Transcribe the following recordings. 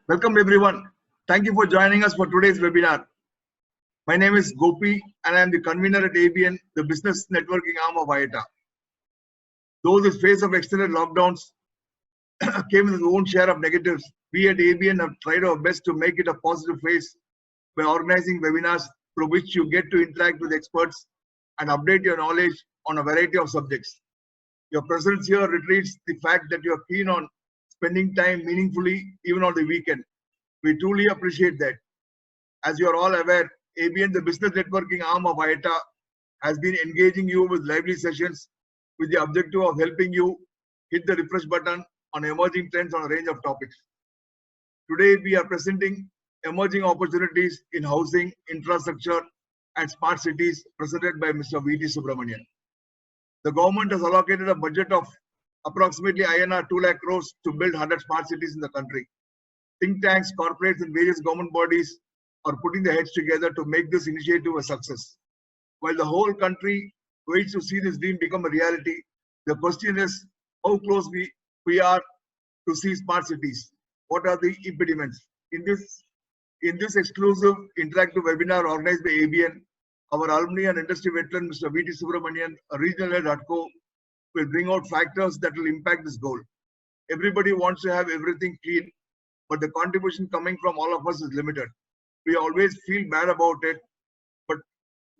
Welcome everyone. Thank you for joining us for today's webinar. My name is Gopi and I am the convener at AABN, the business networking arm of IATA. Though this phase of extended lockdowns came with its own share of negatives, we at AABN have tried our best to make it a positive phase by organizing webinars through which you get to interact with experts and update your knowledge on a variety of subjects. Your presence here reiterates the fact that you are keen on spending time meaningfully even on the weekend. We truly appreciate that. As you are all aware, AABN, the business networking arm of IATA, has been engaging you with lively sessions with the objective of helping you hit the refresh button on emerging trends on a range of topics. Today, we are presenting emerging opportunities in housing, infrastructure, and smart cities presented by Mr. V.T. Subramanian. The government has allocated a budget of approximately INR 2 lakh crores to build 100 smart cities in the country. Think tanks, corporates, and various government bodies are putting their heads together to make this initiative a success. While the whole country waits to see this dream become a reality, the question is how close we are to see smart cities. What are the impediments? In this exclusive interactive webinar organized by AABN, our alumni and industry veteran Mr. V.T. Subramanian, a regional head at HUDCO, will bring out factors that will impact this goal. Everybody wants to have everything clean, but the contribution coming from all of us is limited. We always feel bad about it, but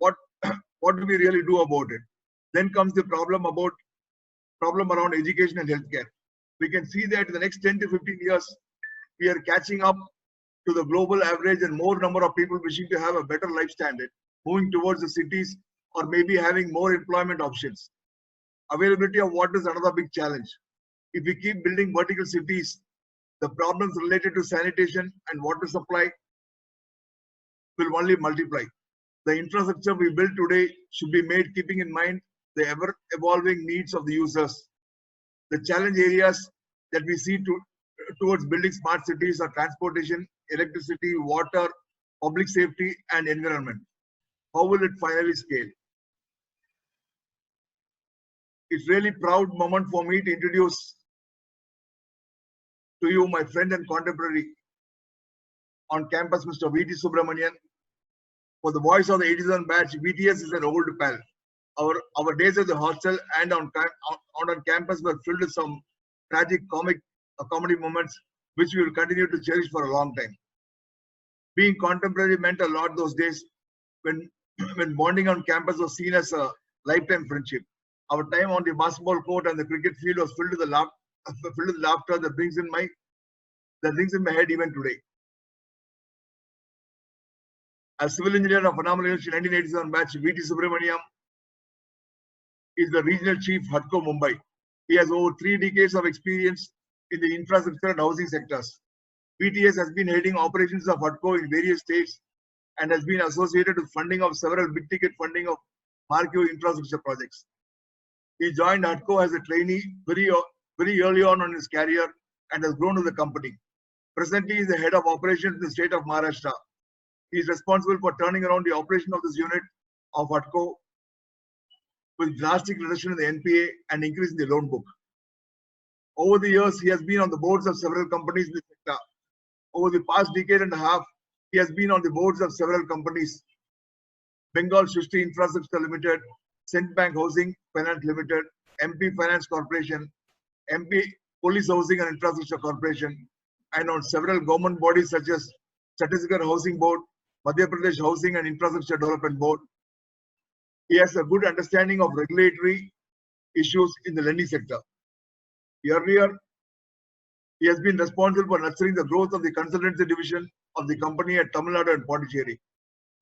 what do we really do about it? Then comes the problem around education and healthcare. We can see that in the next 10 to 15 years, we are catching up to the global average and more number of people wishing to have a better life standard, moving towards the cities or maybe having more employment options. Availability of water is another big challenge. If we keep building vertical cities, the problems related to sanitation and water supply will only multiply. The infrastructure we build today should be made keeping in mind the ever-evolving needs of the users. The challenge areas that we see towards building smart cities are transportation, electricity, water, public safety, and environment. How will it finally scale? It's really proud moment for me to introduce to you my friend and contemporary on campus, Mr. V.T. Subramanian. For the boys of the 87 batch, VTS is an old pal. Our days at the hostel and on campus were filled with some tragic comedy moments, which we will continue to cherish for a long time. Being contemporary meant a lot those days when bonding on campus was seen as a lifetime friendship. Our time on the basketball court and the cricket field was filled with laughter that rings in my head even today. As civil engineer of Phenomenal University 1987 batch, V.T. Subramanian is the regional chief HUDCO Mumbai. He has over 3 decades of experience in the infrastructure and housing sectors. VTS has been heading operations of HUDCO in various states and has been associated with funding of several big-ticket funding of marquee infrastructure projects. He joined HUDCO as a trainee very early on in his career and has grown with the company. Presently, he is the head of operations in the state of Maharashtra. He is responsible for turning around the operation of this unit of HUDCO with drastic reduction in the NPA and increase in the loan book. Over the years, he has been on the boards of several companies in the sector. Over the past decade and a half, he has been on the boards of several companies: Bengal Shrishti Infrastructure Limited, Cent Bank Housing Finance Limited, MP Finance Corporation, MP Police Housing and Infrastructure Corporation, and on several government bodies such as Chhattisgarh Housing Board, Madhya Pradesh Housing and Infrastructure Development Board. He has a good understanding of regulatory issues in the lending sector. Earlier, he has been responsible for nurturing the growth of the consultancy division of the company at Tamil Nadu and Pondicherry.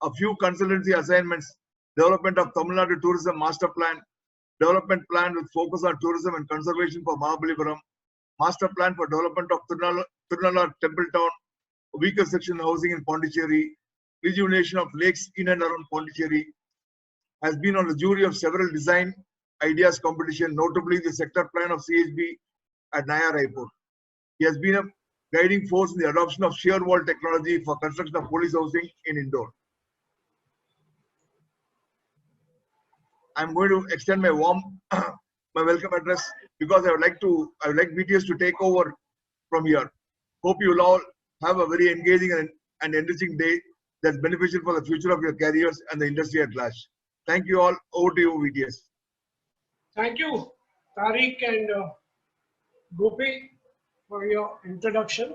A few consultancy assignments: development of Tamil Nadu Tourism Master Plan, development plan with focus on tourism and conservation for Mahabalipuram, master plan for development of Tirunala Temple Town, weaker section housing in Pondicherry, rejuvenation of lakes in and around Pondicherry. Has been on the jury of several design ideas competition, notably the sector plan of CHB at Naya Raipur. He has been a guiding force in the adoption of shear wall technology for construction of police housing in Indore. I'm going to extend my welcome address because I would like BTS to take over from here. Hope you will all have a very engaging and enriching day that's beneficial for the future of your careers and the industry at large. Thank you all. Over to you, VTS. Thank you, Tariq and Gopi, for your introduction.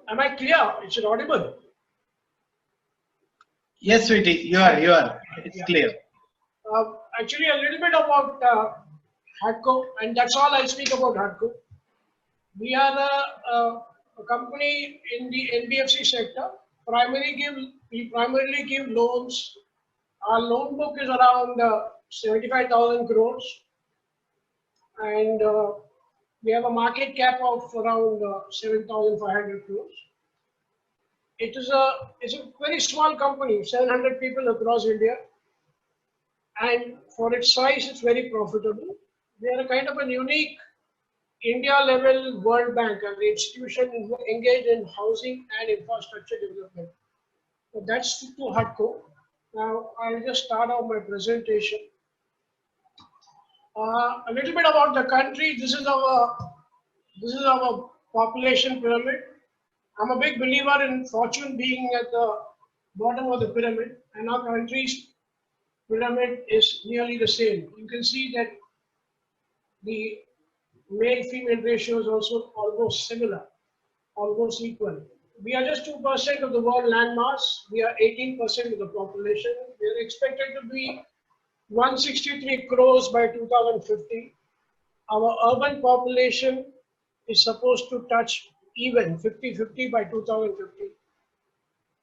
Am I clear? Is it audible? Yes, sweetie, you are. It's clear. Actually, a little bit about HADCO, and that's all I'll speak about HADCO. We are a company in the NBFC sector. We primarily give loans. Our loan book is around 75,000 crores, and we have a market cap of around 7,500 crores. It's a very small company, 700 people across India, and for its size, it's very profitable. We are a kind of a unique India-level World Bank and the institution engaged in housing and infrastructure development. So that's to HADCO. Now I'll just start off my presentation. A little bit about the country. This is our population pyramid. I'm a big believer in fortune being at the bottom of the pyramid, and our country's pyramid is nearly the same. You can see that the male-female ratio is also almost similar, almost equal. We are just 2% of the world landmass. We are 18% of the population. We are expected to be 163 crores by 2050. Our urban population is supposed to touch even 50-50 by 2050.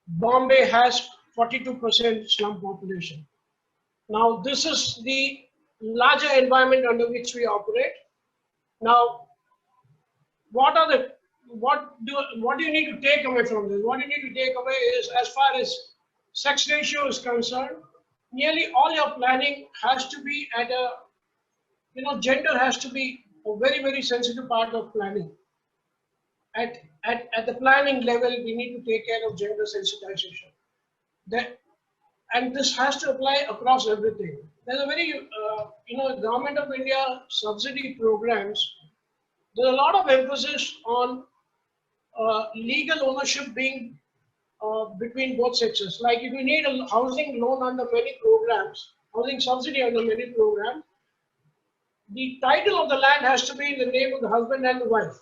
Bombay has 42% slum population. Now, this is the larger environment under which we operate. Now, what do you need to take away from this? What you need to take away is, as far as sex ratio is concerned, nearly all your planning has to be at a, gender has to be a very, very sensitive part of planning. At the planning level, we need to take care of gender sensitization. And this has to apply across everything. There's a very, Government of India subsidy programs. There's a lot of emphasis on legal ownership being between both sexes. Like if you need a housing loan under many programs, housing subsidy under many programs, the title of the land has to be in the name of the husband and the wife.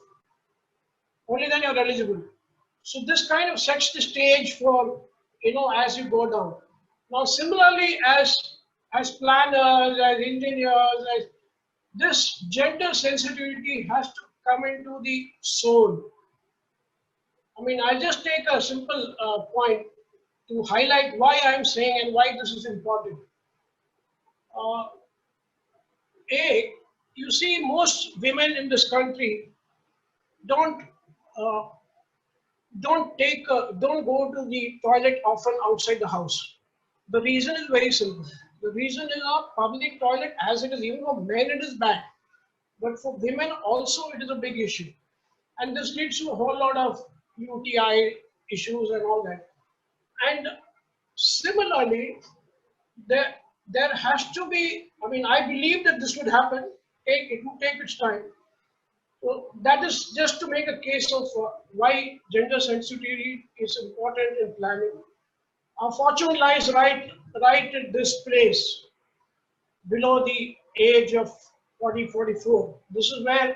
Only then you're eligible. So this kind of sets the stage for, as you go down. Now, similarly, as planners, as engineers, this gender sensitivity has to come into the soul. I mean, I'll just take a simple point to highlight why I'm saying and why this is important. You see, most women in this country don't go to the toilet often outside the house. The reason is very simple. The reason is our public toilet, as it is, even for men it is bad, but for women also it is a big issue, and this leads to a whole lot of UTI issues and all that. And similarly, there has to be, I believe that this would happen. It would take its time. So that is just to make a case of why gender sensitivity is important in planning. Our fortune lies right at this place, below the age of 40, 44. This is where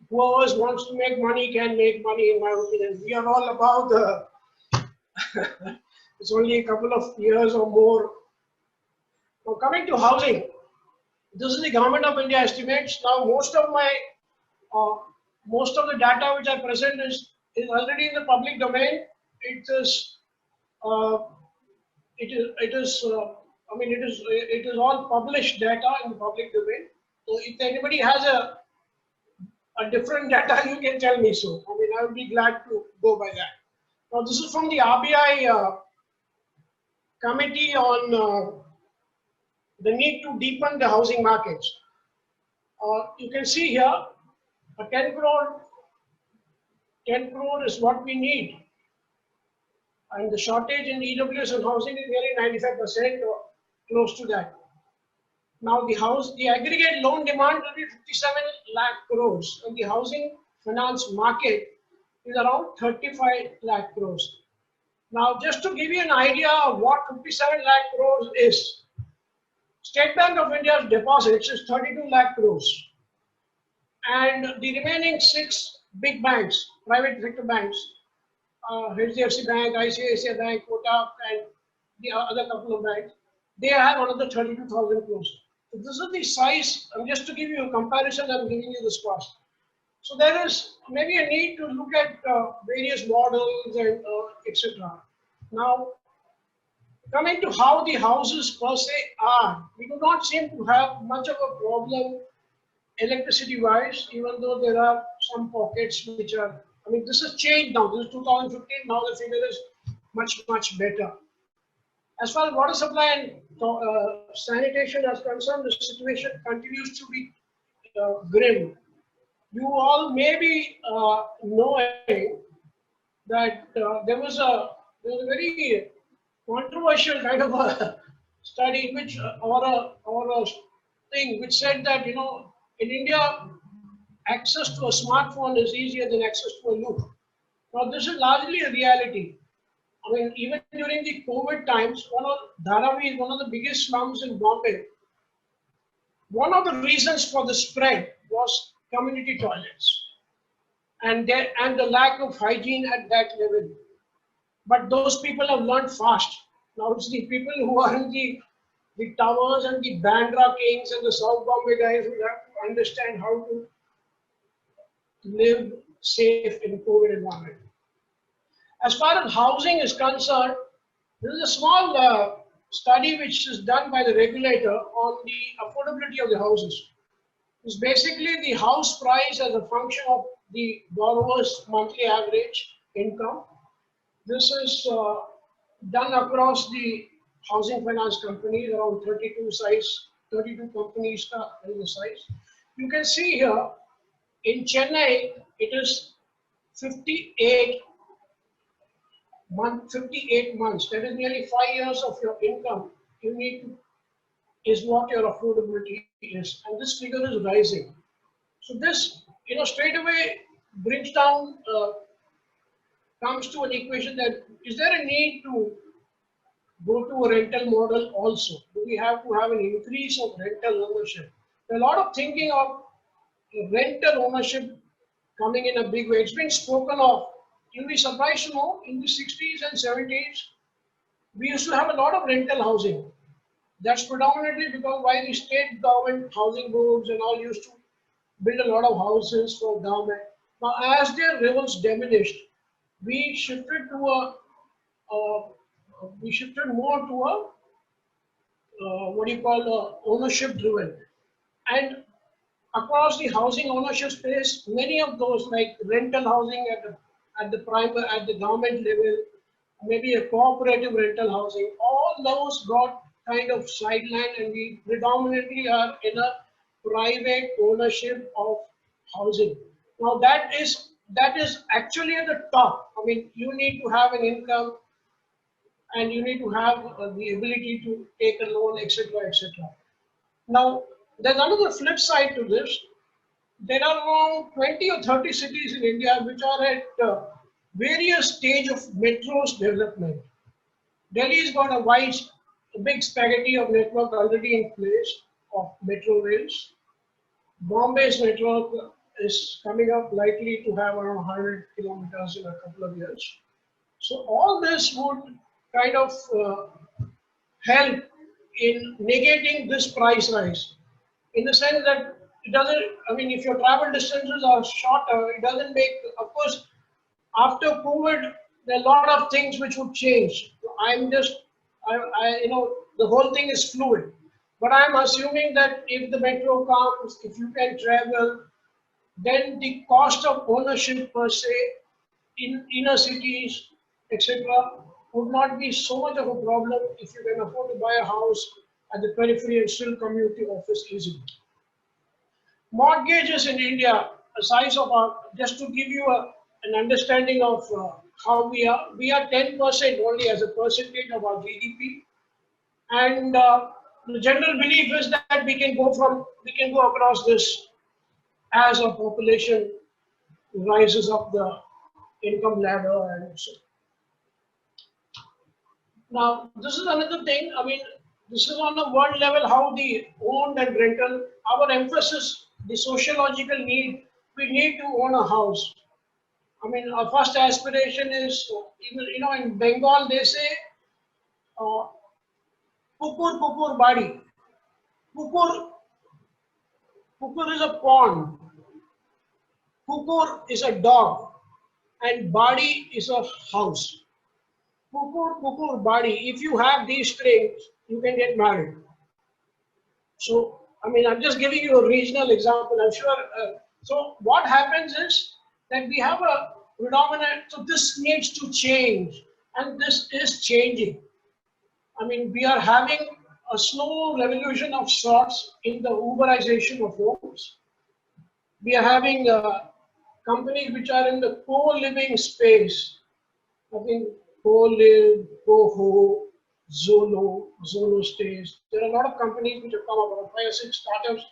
whoever wants to make money can make money, in my opinion. We are all about the, it's only a couple of years or more. Now coming to housing, this is the Government of India estimates. Now most of the data which I present is already in the public domain. It is all published data in the public domain. So if anybody has a different data, you can tell me so. I would be glad to go by that. Now this is from the RBI committee on the need to deepen the housing markets. You can see here, a 10 crore is what we need. And the shortage in EWS and housing is nearly 95% or close to that. Now the aggregate loan demand will be 57 lakh crores, and the housing finance market is around 35 lakh crores. Now, just to give you an idea of what 57 lakh crores is, State Bank of India's deposits is 32 lakh crores. And the remaining 6 big banks, private sector banks, HDFC Bank, ICICI Bank, Kotak, and the other couple of banks, they have another 32,000 crores. So this is the size, just to give you a comparison, I'm giving you this cost. So there is maybe a need to look at various models and etc. Now, coming to how the houses per se are, we do not seem to have much of a problem electricity wise, even though there are some pockets which are, I mean, this has changed now. This is 2015, now the figure is much better. As far as water supply and sanitation is concerned, the situation continues to be grim. You all may be knowing that there was a very controversial kind of a study which or a thing which said that, you know, in India access to a smartphone is easier than access to a loop. Now this is largely a reality. I mean, even during the COVID times, Dharavi is one of the biggest slums in Bombay. One of the reasons for the spread was community toilets and the lack of hygiene at that level. But those people have learned fast. Now it's the people who are in the towers and the Bandra Kings and the South Bombay guys who have to understand how to live safe in COVID environment. As far as housing is concerned, there is a small study which is done by the regulator on the affordability of the houses. It's basically the house price as a function of the borrower's monthly average income. This is done across the housing finance companies, around 32 companies in the size. You can see here in Chennai, it is 58 months. That is nearly 5 years of your income. You need to, is what your affordability is, and this figure is rising. So this, you know, straight away brings down, comes to an equation that is there a need to go to a rental model also? Do we have to have an increase of rental ownership? There are a lot of thinking of rental ownership coming in a big way. It's been spoken of. You'll be surprised to know in the 60s and 70s, we used to have a lot of rental housing. That's predominantly because why the state government housing boards and all used to build a lot of houses for government. Now, as their rivals diminished, we shifted to more to a ownership driven. And across the housing ownership space, many of those like rental housing at the government level, maybe a cooperative rental housing, all those got kind of sidelined, and we predominantly are in a private ownership of housing. Now that is actually at the top. I mean, you need to have an income and you need to have the ability to take a loan, etc., etc. Now, there's another flip side to this. There are around 20 or 30 cities in India which are at various stage of metros development. Delhi's got a big spaghetti of network already in place of metro rails. Bombay's network is coming up likely to have around 100 kilometers in a couple of years. So all this would kind of help in negating this price rise, in the sense that it doesn't, I mean, if your travel distances are shorter, it doesn't make, of course, after COVID, there are a lot of things which would change. You know, the whole thing is fluid. But I'm assuming that if the metro comes, if you can travel, then the cost of ownership per se in inner cities, etc., would not be so much of a problem if you can afford to buy a house at the periphery and still commute to office easily. Mortgages in India, the size of our, just to give you an understanding of how we are 10% only as a percentage of our GDP. And the general belief is that we can go across this as our population rises up the income ladder and so. Now, this is another thing. I mean, this is on a world level how the owned and rental, our emphasis, the sociological need, we need to own a house. I mean, our first aspiration is, even, in Bengal, they say, uh, pukur pukur badi. Pukur, pukur is a pond. Pukur is a dog. And badi is a house. Pukur, pukur, badi. If you have these traits, you can get married. So, I mean, I'm just giving you a regional example. I'm sure. So, what happens is that we have a predominant. So, this needs to change, and this is changing. I mean, we are having a slow revolution of sorts in the Uberization of homes. We are having companies which are in the co-living space. I think co-live, co-ho, Zolo stays. There are a lot of companies which have come up, about 5 or 6 startups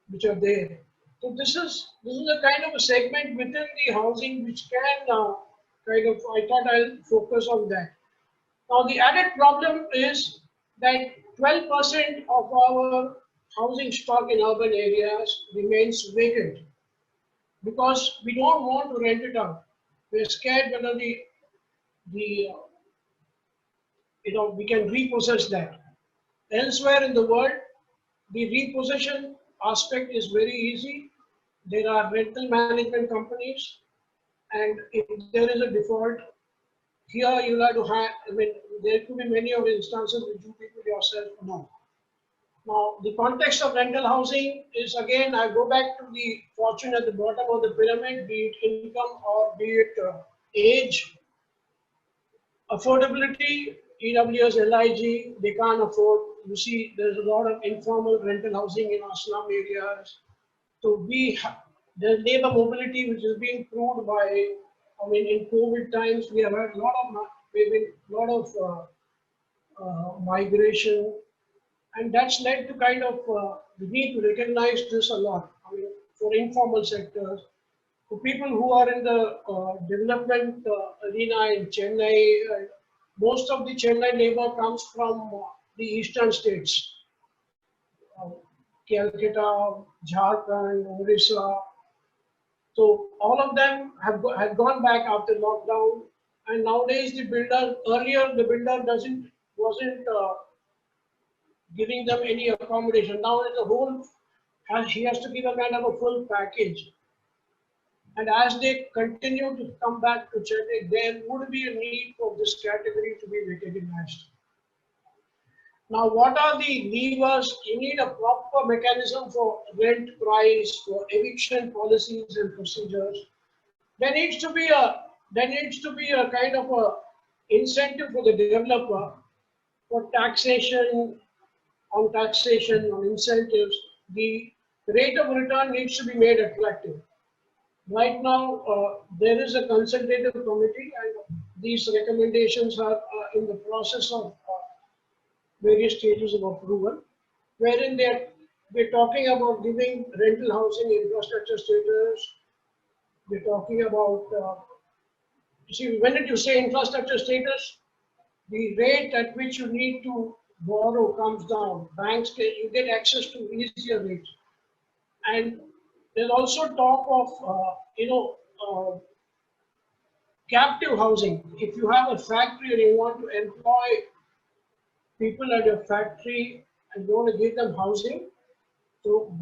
which are there. So this is a kind of a segment within the housing which can kind of, I thought I'll focus on that. Now the added problem is that 12% of our housing stock in urban areas remains vacant because we don't want to rent it out. We're scared whether we can repossess that. Elsewhere in the world, the repossession aspect is very easy. There are rental management companies, and if there is a default, here you have to have, I mean, there could be many of the instances which you people yourself know. Now, the context of rental housing is, again, I go back to the fortune at the bottom of the pyramid, be it income or be it age, affordability, EWS, LIG, they can't afford. You see, there's a lot of informal rental housing in our slum areas. So there's labor mobility, which is being proved by, I mean, in COVID times, we have had a lot of migration, and that's led to kind of, we need to recognize this a lot. I mean, for informal sectors, for people who are in the development arena in Chennai, most of the Chennai labor comes from the eastern states, Calcutta, Jharkhand, Orissa. So all of them have gone back after lockdown, and nowadays earlier the builder wasn't giving them any accommodation. Now the whole he has to give a kind of a full package. And as they continue to come back to Chennai, there would be a need for this category to be recognized. Now, what are the levers? You need a proper mechanism for rent price, for eviction policies and procedures. There needs to be a kind of a incentive for the developer for taxation, on incentives. The rate of return needs to be made attractive. Right now, there is a consultative committee, and these recommendations are in the process of various stages of approval, wherein we're talking about giving rental housing infrastructure status. We're talking about, you see, when you say infrastructure status, the rate at which you need to borrow comes down. You get access to easier rates. And there's also talk of, captive housing. If you have a factory and you want to employ people at your factory and you want to give them housing, so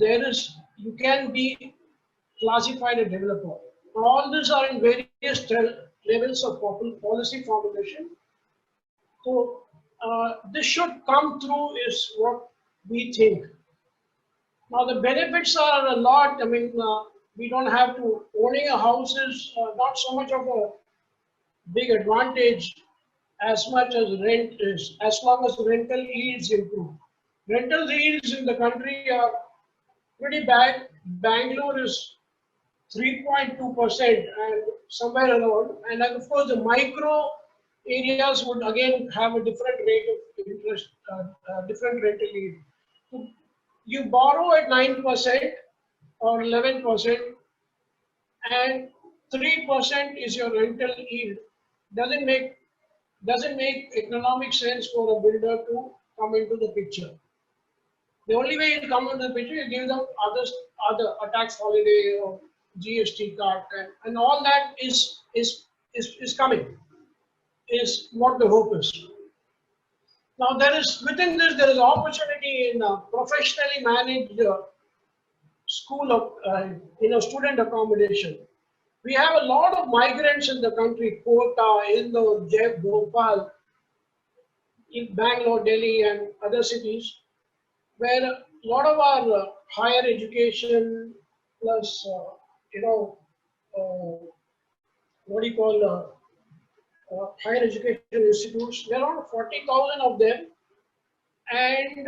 you can be classified a developer. All these are in various levels of policy formulation. So this should come through is what we think. Now the benefits are a lot. I mean, we don't have to, owning a house is not so much of a big advantage as much as rent is, as long as rental yields improve. Rental yields in the country are pretty bad. Bangalore is 3.2% and somewhere around, and of course the micro areas would again have a different rate of interest, different rental yield. So you borrow at 9% or 11%, and 3% is your rental yield, doesn't make economic sense for a builder to come into the picture. The only way you come into the picture, you give them other a tax holiday or GST cut, and all that is coming, is what the hope is. Now within this there is opportunity in professionally managed school of student accommodation. We have a lot of migrants in the country, Kota, Indore, Bhopal, in Bangalore, Delhi, and other cities, where a lot of our higher education plus, what do you call, higher education institutes, there are around 40,000 of them, and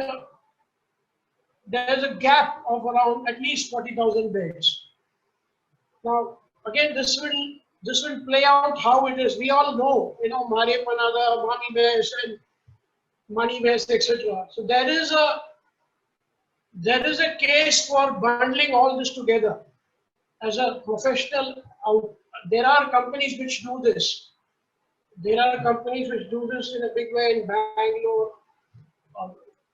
there's a gap of around at least 40,000 beds. Now, again, this will play out how it is. We all know, Maripanaga, Money West, etc. So there is a case for bundling all this together as a professional. There are companies which do this. There are companies which do this in a big way in Bangalore,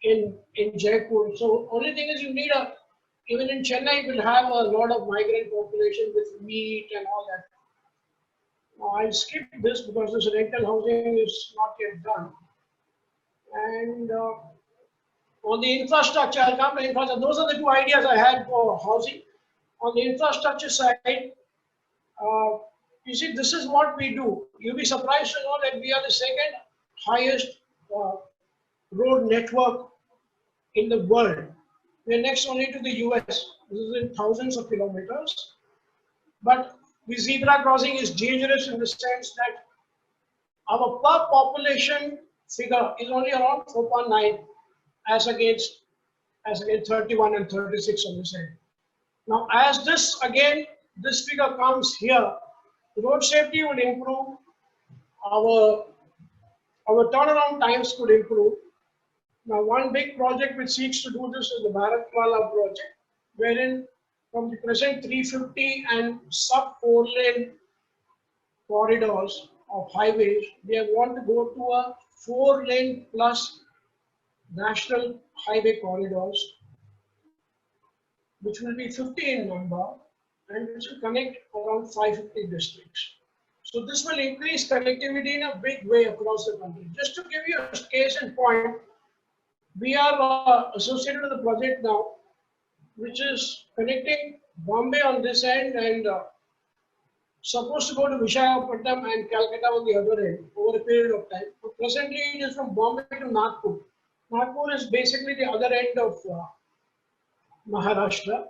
in Jaipur. So only thing is you need even in Chennai will have a lot of migrant population with meat and all that. Now I'll skip this because this rental housing is not yet done. And on the infrastructure, I'll come to infrastructure. Those are the two ideas I had for housing. On the infrastructure side, you see, this is what we do. You'll be surprised to know that we are the second highest road network in the world. We're next only to the US. This is in thousands of kilometers. But the zebra crossing is dangerous in the sense that our per population figure is only around 4.9 as against 31 and 36 on the side. Now, as this figure comes here, road safety would improve, our turnaround times could improve. Now, one big project which seeks to do this is the Bharatmala project, wherein from the present 350 and sub 4-lane corridors of highways, they want to go to a 4-lane plus national highway corridors, which will be 50 in number and which will connect around 550 districts. So this will increase connectivity in a big way across the country. Just to give you a case in point, we are associated with a project now, which is connecting Bombay on this end and supposed to go to Visakhapatnam and Calcutta on the other end over a period of time. But presently, it is from Bombay to Nagpur. Nagpur is basically the other end of Maharashtra.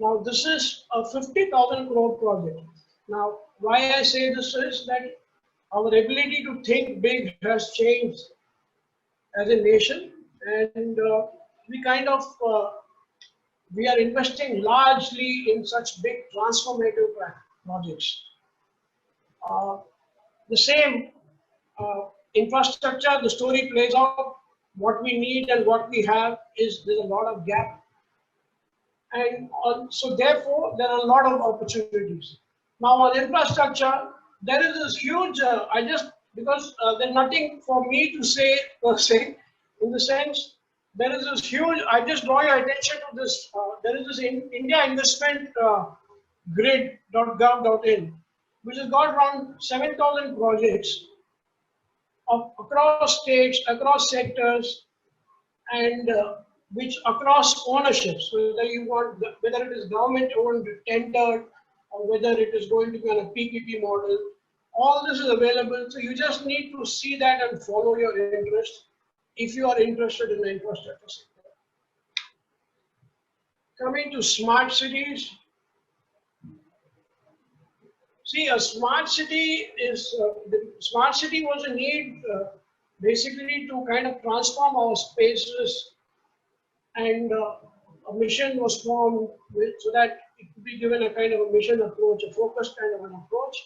Now, this is a 50,000 crore project. Now, why I say this is that our ability to think big has changed as a nation, and we are investing largely in such big transformative projects. The same infrastructure, the story plays out. What we need and what we have there's a lot of gap, and so therefore there are a lot of opportunities. Now on infrastructure, there is this huge. Because there's nothing for me to say per se, in the sense there is this huge. I just draw your attention to this. There is this India Investment Grid.gov.in, which has got around 7,000 projects across states, across sectors, and which across ownerships. Whether it is government owned, tendered, or whether it is going to be on a PPP model. All this is available, so you just need to see that and follow your interest if you are interested in the infrastructure sector. Coming to smart cities. See, a smart city was a need basically to kind of transform our spaces, and a mission was formed so that it could be given a kind of a mission approach, a focused kind of an approach.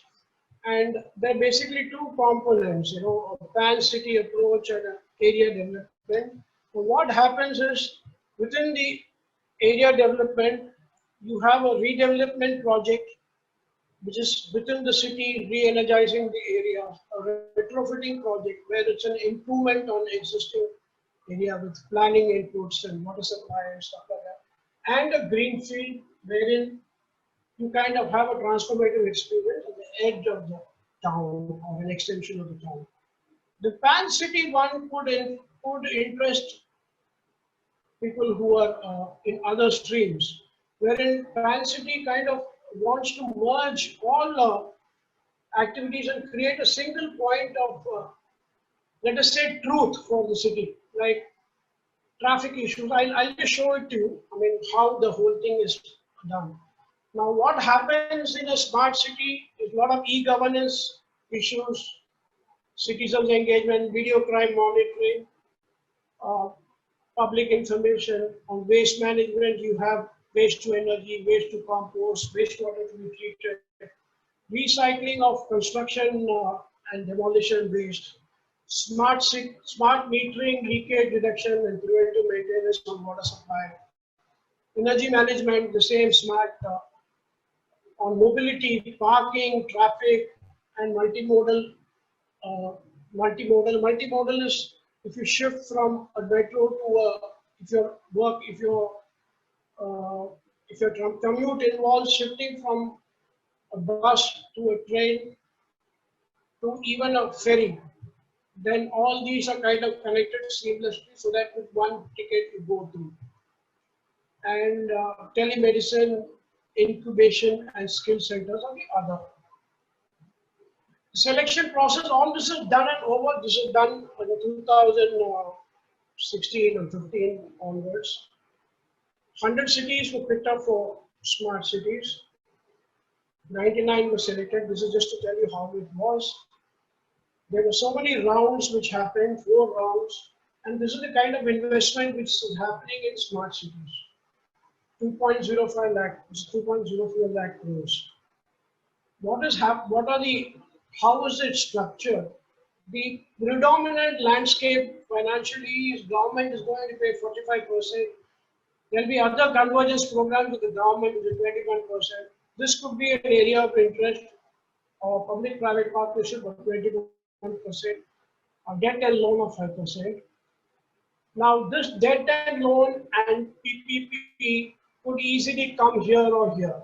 And there are basically two components, a pan-city approach and an area development. So what happens is, within the area development, you have a redevelopment project which is within the city, re-energizing the area, a retrofitting project where it's an improvement on existing area with planning inputs and water supply and stuff like that, and a greenfield wherein you kind of have a transformative experience at the edge of the town or an extension of the town. The pan city one could interest people who are in other streams, wherein pan city kind of wants to merge all activities and create a single point of, let us say, truth for the city, like traffic issues. I'll just show it to you. I mean, how the whole thing is done. Now, what happens in a smart city is a lot of e-governance issues, citizens engagement, video crime monitoring, uh, public information on waste management. You have waste to energy, waste to compost, wastewater to be treated, recycling of construction and demolition waste, smart metering, leakage reduction, and preventive maintenance on water supply, energy management, the same smart on mobility, parking, traffic, and multimodal. Multimodal is if you shift from a metro to a, if your commute involves shifting from a bus to a train to even a ferry, then all these are kind of connected seamlessly so that with one ticket you go through. And telemedicine, incubation, and skill centers are the other. Selection process, all this is done and over. This is done in 2016 and 15 onwards. 100 cities were picked up for smart cities. 99 were selected. This is just to tell you how it was. There were so many rounds which happened, 4 rounds, and this is the kind of investment which is happening in smart cities. 2.05 lakh, 2.04 lakh crores. How is it structured? The predominant landscape financially is government is going to pay 45%. There will be other convergence programs with the government with 21%. This could be an area of interest or public-private partnership of 21%, or debt and loan of 5%. Now, this debt and loan and PPP could easily come here or here.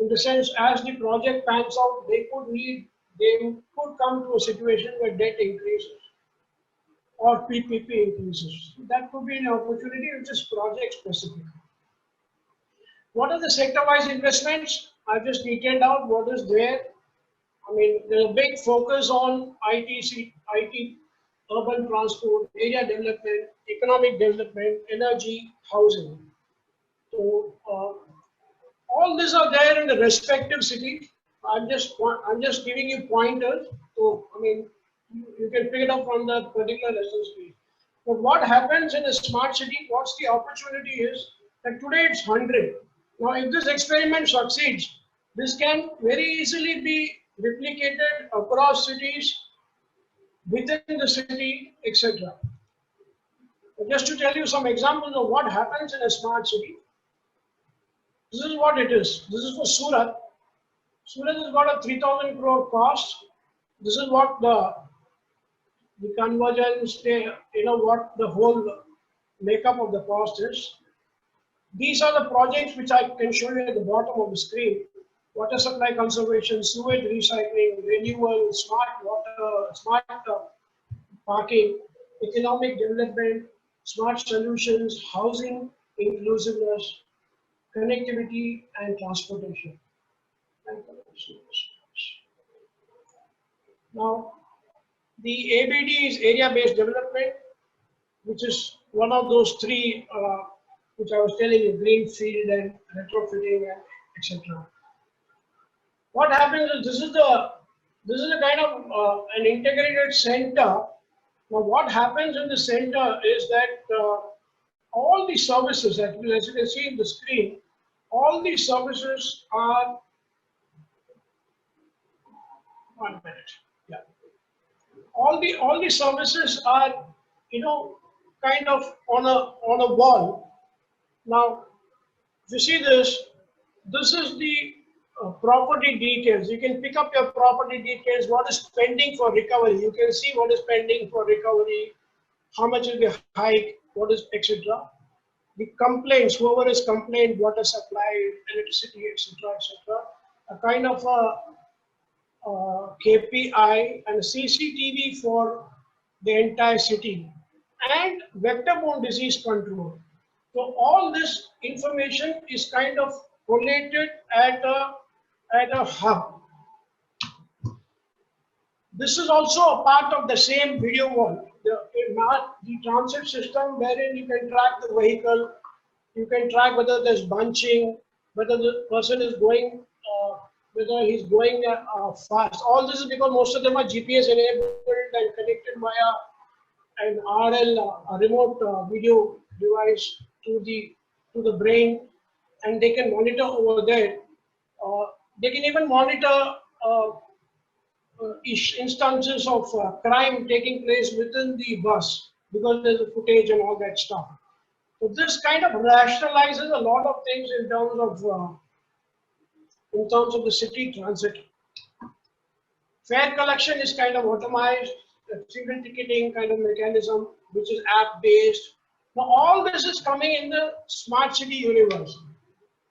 In the sense, as the project pans out, they could come to a situation where debt increases or PPP increases. That could be an opportunity which is project specific. What are the sector-wise investments? I've just detailed out what is there. I mean, there's a big focus on IT, urban transport, area development, economic development, energy, housing. So all these are there in the respective cities. I'm just giving you pointers. So I mean, you can pick it up from the particular lessons page. But what happens in a smart city? What's the opportunity is that today it's 100. Now, if this experiment succeeds, this can very easily be replicated across cities, within the city, etc. Just to tell you some examples of what happens in a smart city. This is what it is. This is for Surat. Surat has got a 3,000 crore cost. This is what the convergence, what the whole makeup of the cost is. These are the projects which I can show you at the bottom of the screen. Water supply conservation, sewage recycling, renewal, smart water, smart parking, economic development, smart solutions, housing, inclusiveness, connectivity, and transportation. Now, the ABD is area-based development, which is one of those three, which I was telling you, greenfield and retrofitting, and etc. What happens is this is a kind of an integrated center. Now, what happens in the center is that all the services, as you can see in the screen, all these services are 1 minute. Yeah. All the services are, kind of on a wall. Now, if you see this is the property details. You can pick up your property details, what is pending for recovery. You can see what is pending for recovery, how much is the hike, what is, etc. The complaints, whoever is complained, water supply, electricity, etc., etc. A kind of a KPI and CCTV for the entire city, and vector-borne disease control. So all this information is kind of collated at a hub. This is also a part of the same video wall, the transit system, wherein you can track the vehicle, you can track whether there's bunching, whether the person is going, whether he's going fast. All this is because most of them are GPS enabled and connected via an RL, a remote video device to the brain, and they can monitor over there. They can even monitor instances of crime taking place within the bus, because there's a footage and all that stuff. So this kind of rationalizes a lot of things in terms of the city transit. Fare collection is kind of automized, a single ticketing kind of mechanism, which is app based. Now all this is coming in the smart city universe.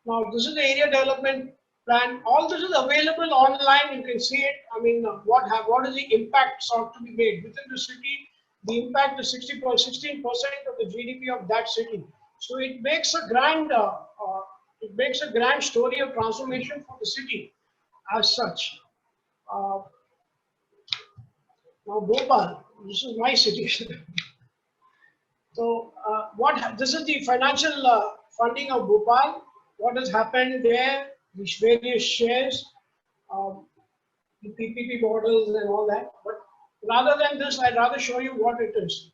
Now this is the area development plan. All this is available online. You can see it. I mean, what is the impact sought to be made within the city? The impact is 16% of the GDP of that city. So it makes a grand story of transformation for the city as such. Now Bhopal, this is my city. So this is the financial funding of Bhopal. What has happened there? The various shares, the PPP models and all that. But rather than this, I'd rather show you what it is.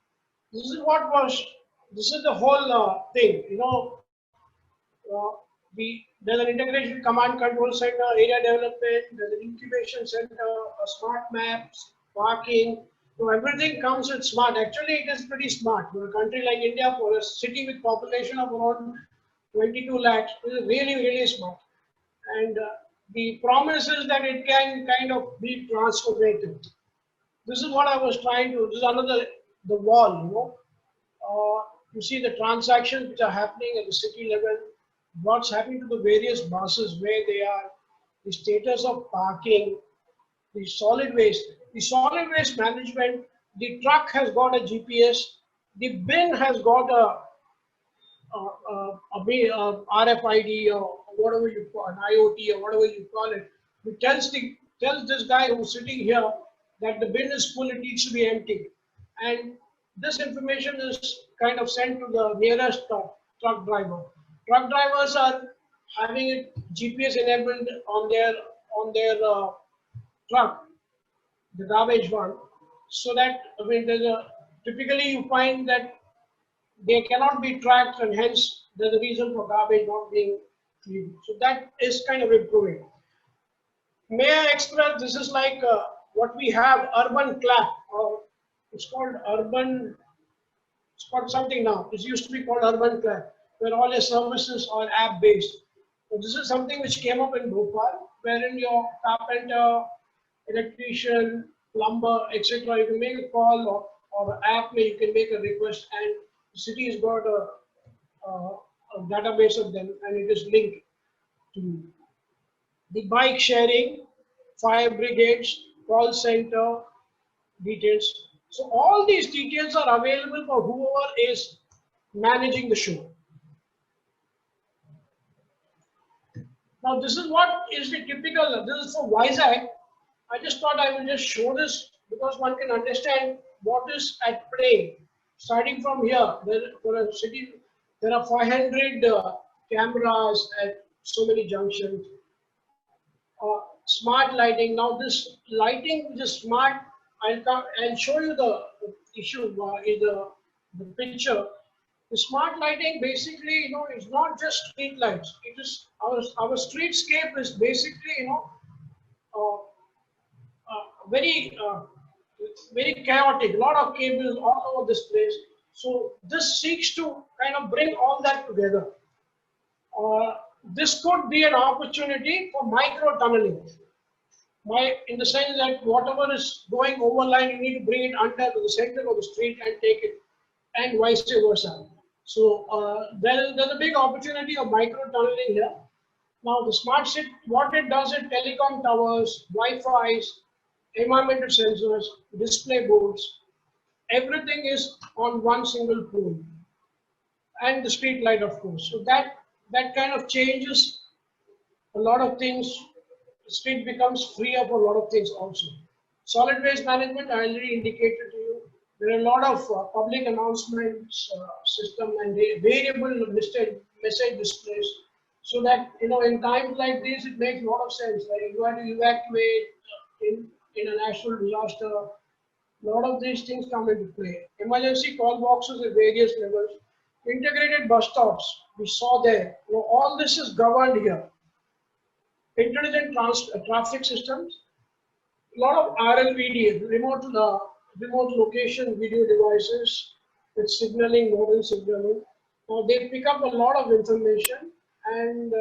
This is the whole thing. You know, there's an integration command control center, area development, there's an incubation center, a smart maps, parking. So everything comes with smart. Actually, it is pretty smart. For a country like India, for a city with population of around 22 lakhs, it is really, really smart. And the promise is that it can kind of be transformative. This is what I was trying to, this is another, the wall, you know. You see the transactions which are happening at the city level, what's happening to the various buses, where they are, the status of parking, the solid waste. The solid waste management, the truck has got a GPS, the bin has got a RFID or whatever you call an IoT or whatever you call it. It tells this guy who's sitting here that the bin is full, it needs to be empty. And this information is kind of sent to the nearest truck driver. Truck drivers are having it GPS enabled on their truck, the garbage one, so that I mean typically you find that they cannot be tracked, and hence there's a reason for garbage not being cleaned. So that is kind of improving. May I express, this is like what we have, urban clap, or it's called urban, it's called something now. It used to be called urban clap, where all your services are app based. So this is something which came up in Bhopal, wherein your carpenter, electrician, plumber, etc. You can make a call or app where you can make a request, and the city has got a database of them, and it is linked to the bike sharing, fire brigades, call center details. So all these details are available for whoever is managing the show. Now this is what is the typical, this is for Vizag. I just thought I will just show this because one can understand what is at play. Starting from here, for a city, there are 500 cameras at so many junctions. Smart lighting. Now this lighting which is smart, I'll show you the issue in the picture. The smart lighting basically, you know, is not just street lights. It is our streetscape is basically, you know, very chaotic. A lot of cables all over this place. So this seeks to kind of bring all that together. this could be an opportunity for micro tunneling. In the sense that whatever is going overline, you need to bring it under to the center of the street and take it, and vice versa. So there's a big opportunity of micro tunneling here. Now the smart city, what it does is telecom towers, Wi-Fi's, environmental sensors, display boards, everything is on one single pole, and the street light, of course. So that kind of changes a lot of things. The street becomes free of a lot of things also. Solid waste management, I already indicated to you. There are a lot of public announcements system and variable message displays, so that in times like this it makes a lot of sense. Like you have to evacuate in a natural disaster. A lot of these things come into play. Emergency call boxes at various levels, integrated bus stops. We saw there. All this is governed here. Intelligent traffic systems. A lot of RLVD, remote location video devices with signaling, modern signaling. They pick up a lot of information, and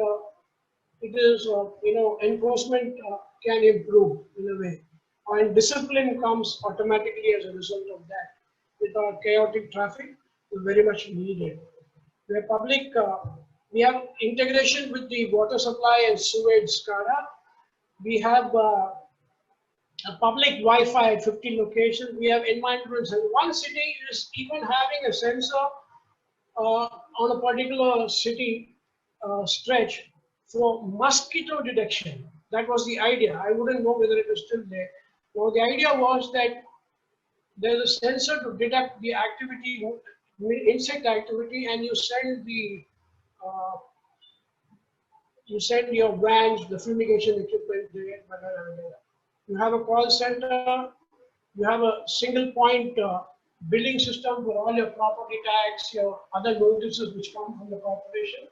it is enforcement can improve in a way, and discipline comes automatically as a result of that. With our chaotic traffic, is very much needed. Where public, we have integration with the water supply and sewage SCADA. We have a public Wi-Fi at 15 locations. We have environmental sensors. One city is even having a sensor on a particular city stretch for mosquito detection. That was the idea. I wouldn't know whether it is still there. Now the idea was that there's a sensor to detect the activity, insect activity, and you send your vans, the fumigation equipment there. You have a call center. You have a single point billing system for all your property tax, your other notices which come from the corporation,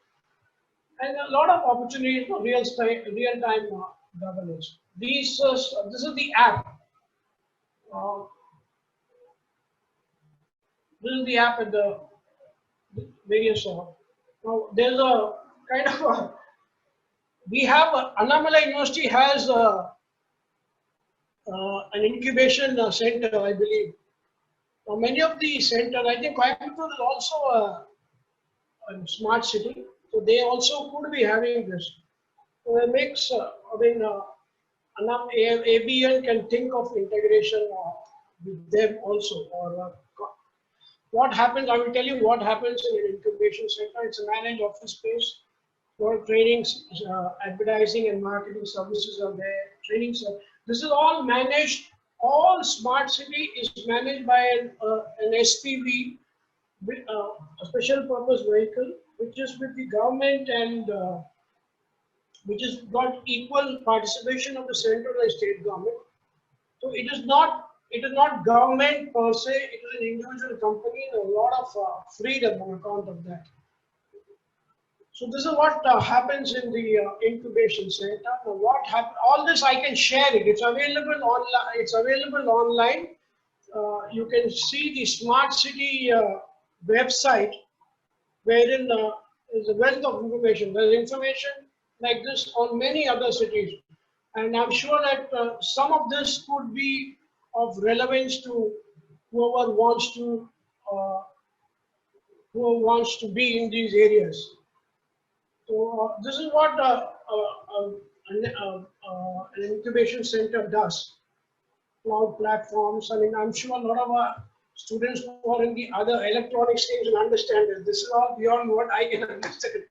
and a lot of opportunities for real-time governance. This is the app. This is the app at the various. Now there's a kind of we have Annamala University has an incubation center, I believe. Now many of the centers, I think Coimbatore is also a smart city, so they also could be having this. So it makes, AABN can think of integration with them also. Or what happens, I will tell you what happens in an incubation center. It's a managed office space. For trainings, advertising and marketing services are there. Trainings. This is all managed. All smart city is managed by an SPV, a special purpose vehicle, which is with the government and which has got equal participation of the central and state government. So it is not government per se. It is an individual company and a lot of freedom on account of that. So this is what happens in the incubation center. Now what happens? All this I can share it. It's available online. It's available online. You can see the smart city website, wherein is a wealth of information. There's information like this on many other cities, and I'm sure that some of this could be of relevance to whoever wants to be in these areas. So this is what an incubation center does. Cloud platforms. I mean, I'm sure a lot of our students who are in the other electronics things will understand this. This is all beyond what I can understand.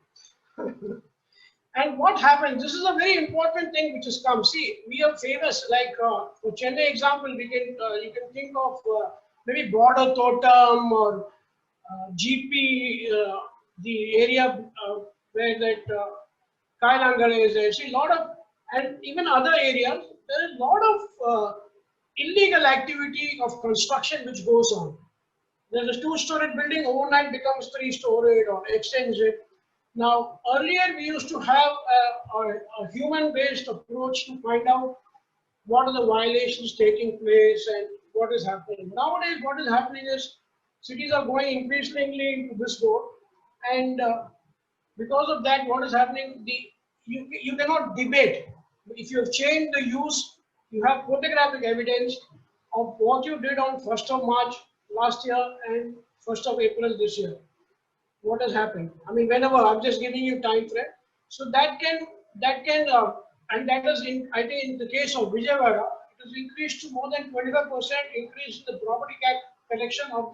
And what happens? This is a very important thing which has come. See, we are famous. Like for Chennai example, you can think of maybe Border Totem or GP, the area where that Kailangala is there. See, a lot of, and even other areas, there is a lot of illegal activity of construction which goes on. There's a two-storied building, overnight becomes three-storied or extends it. Now, earlier we used to have a human-based approach to find out what are the violations taking place and what is happening. Nowadays, what is happening is cities are going increasingly into this mode, and because of that, what is happening? You cannot debate. If you have changed the use, you have photographic evidence of what you did on 1st of March last year and 1st of April this year. What has happened? I mean, whenever I'm just giving you time frame, so and that is in, I think in the case of Vijayawada, it has increased to more than 25% increase in the property tax collection of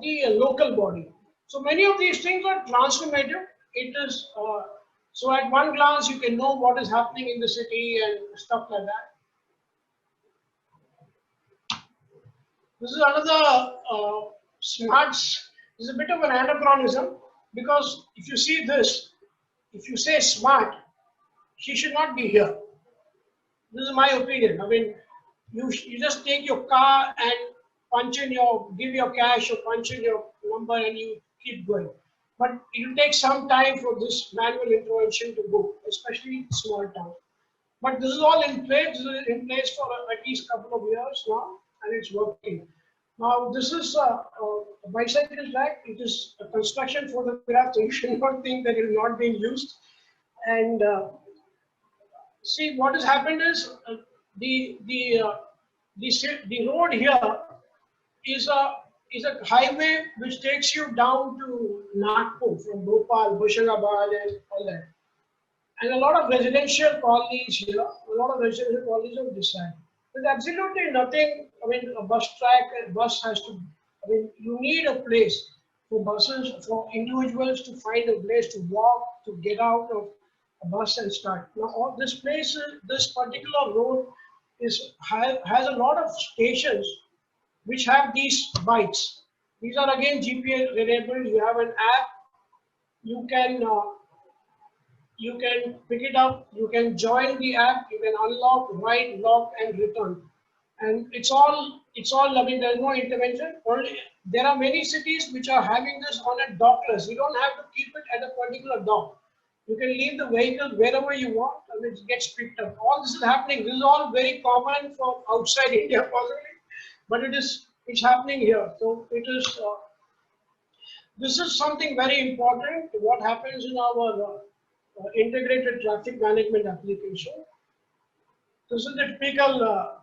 the local body. So many of these things are transformative. It is so at one glance you can know what is happening in the city and stuff like that. This is another smarts. This is a bit of an anachronism because if you see this, if you say smart, she should not be here. This is my opinion. I mean, you just take your car and give your cash or punch in your number and you keep going. But it will take some time for this manual intervention to go, especially in small towns. But this is all in place. This is in place for at least a couple of years now, and it's working. Now, this is a bicycle track. It is a construction photograph, so you should not think that it is not being used. And see, what has happened is the road here is a highway which takes you down to Nagpur from Bhopal, Hoshangabad, and all that. And a lot of residential colonies here, a lot of residential colonies on this side. There's absolutely nothing. I mean, a bus has to. I mean, you need a place for buses, for individuals to find a place to walk, to get out of a bus and start. Now, all this place, this particular road has a lot of stations which have these bikes. These are again GPS enabled. You have an app. You can pick it up. You can join the app. You can unlock, write, lock, and return. And it's all. I mean, there's no intervention. Only there are many cities which are having this on a dockless. You don't have to keep it at a particular dock. You can leave the vehicle wherever you want, and it gets picked up. All this is happening. This is all very common for outside India, possibly, but it's happening here. So it is. This is something very important. What happens in our integrated traffic management application? This is the typical.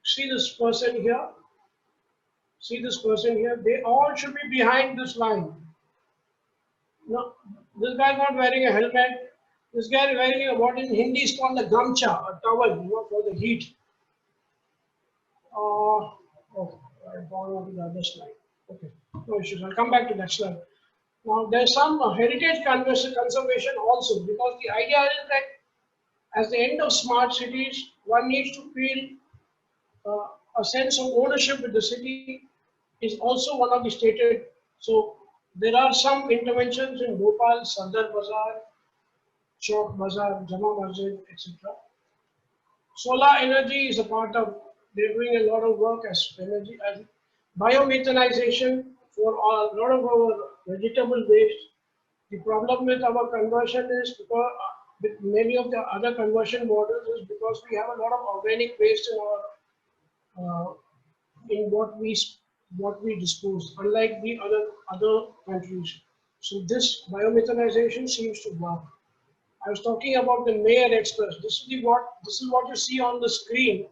See this person here. See this person here. They all should be behind this line. No, this guy is not wearing a helmet. This guy is wearing what in Hindi is called a gamcha, a towel, for the heat. Oh, I've gone on to the other slide. Okay, no issues. I'll come back to that slide. Now, there's some heritage conservation also, because the idea is that as the end of smart cities, one needs to feel a sense of ownership with the city is also one of the stated. So there are some interventions in Bhopal, Sadar Bazaar, Chowk Bazaar, Jama Masjid, etc. Solar energy is a part of. They're doing a lot of work as energy, as biomethanization for a lot of our vegetable waste. The problem with our conversion is because with many of the other conversion models is because we have a lot of organic waste in our in what we dispose, unlike the other countries. So this biomethanization seems to work. I was talking about the Mayor Express. This is what you see on the screen.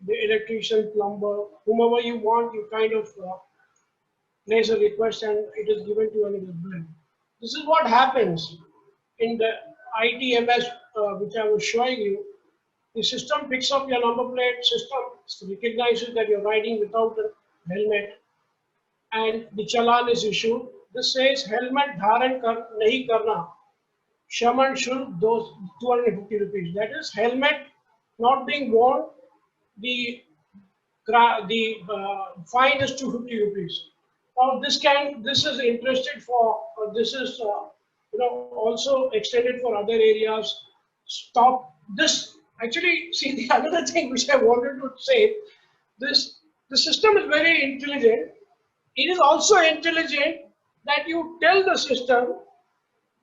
The electrician, plumber, whomever you want, you kind of place a request and it is given to you in the bill. This is what happens in the ITMS, which I was showing you. The system picks up your number plate, system recognizes that you're riding without a helmet, and the challan is issued. This says helmet dharan nahi karna. Shaman shulk, those 250 rupees. That is helmet not being worn. The fine is 250 rupees. Now this is interested for this is also extended for other areas. Stop this. Actually, see the another thing which I wanted to say. The system is very intelligent. It is also intelligent that you tell the system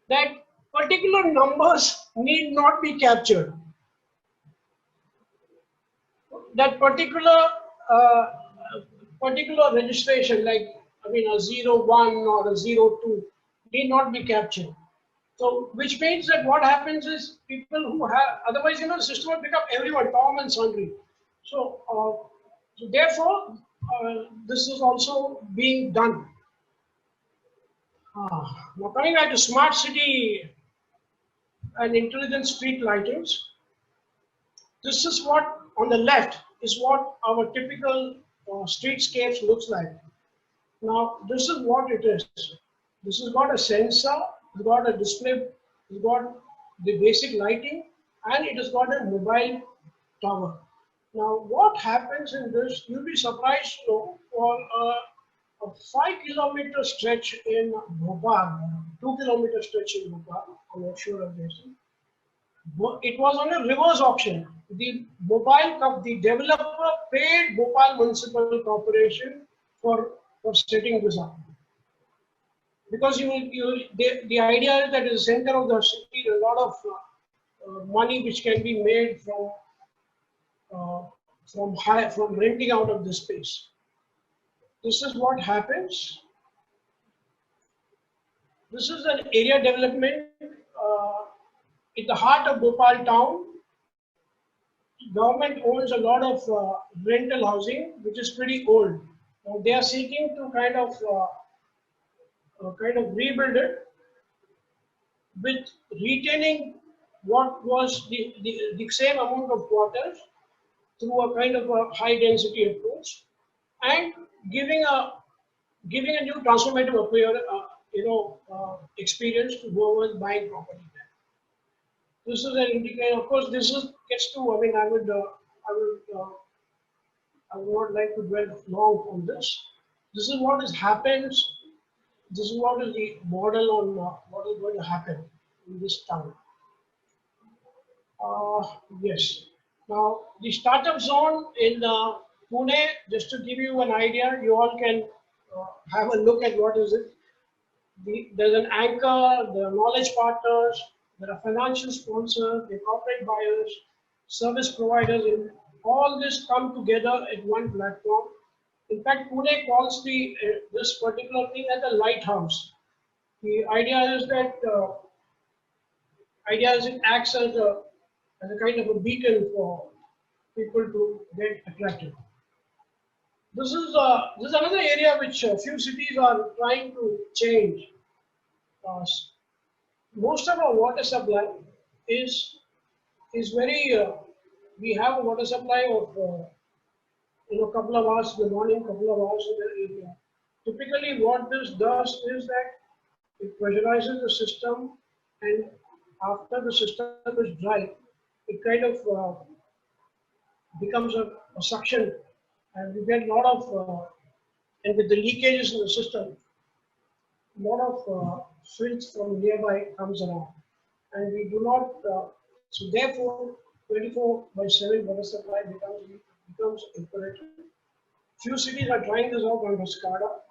that particular numbers need not be captured. That particular registration, like I mean a 01 or a 02 need not be captured. So which means that what happens is people who have, otherwise, the system will pick up everyone, Tom and sundry. So therefore, this is also being done. Now coming back to smart city and intelligent street lightings, this is what on the left is what our typical streetscapes looks like. Now this is what it is. This has got a sensor, it's got a display, it's got the basic lighting, and it has got a mobile tower. Now what happens in this, you'll be surprised to know, for a 5-kilometer stretch in Bhopal, 2-kilometer stretch in Bhopal, I'm not sure of this. It was on a reverse auction. The the developer paid Bhopal Municipal Corporation for setting this up. Because the idea is that in the center of the city, a lot of money which can be made from renting out of this space. This is what happens. This is an area development in the heart of Bhopal town. Government owns a lot of rental housing, which is pretty old. Now they are seeking to kind of rebuild it with retaining what was the same amount of quarters through a kind of a high density approach, and giving a new transformative experience to whoever is buying property there. This is an indicator. Of course, this is gets to. I mean, I would not like to dwell long on this. This is what happens. This is what is the model on what is going to happen in this town. Yes. Now, the startup zone in Pune, just to give you an idea, you all can have a look at what is it. There's an anchor, there are knowledge partners, there are financial sponsors, there are corporate buyers, service providers, and all this come together at one platform. In fact, Pune calls this particular thing as a lighthouse. The idea is that it acts as a kind of a beacon for people to get attracted. This is another area which a few cities are trying to change. Most of our water supply is very. We have a water supply of a couple of hours in the morning, couple of hours in the evening. Typically, what this does is that it pressurizes the system, and after the system is dry, it kind of becomes a suction, and we get a lot of, and with the leakages in the system, a lot of filth from nearby comes around, and we do not. So therefore, 24/7 water supply becomes imperative. Few cities are trying this out on SCADA.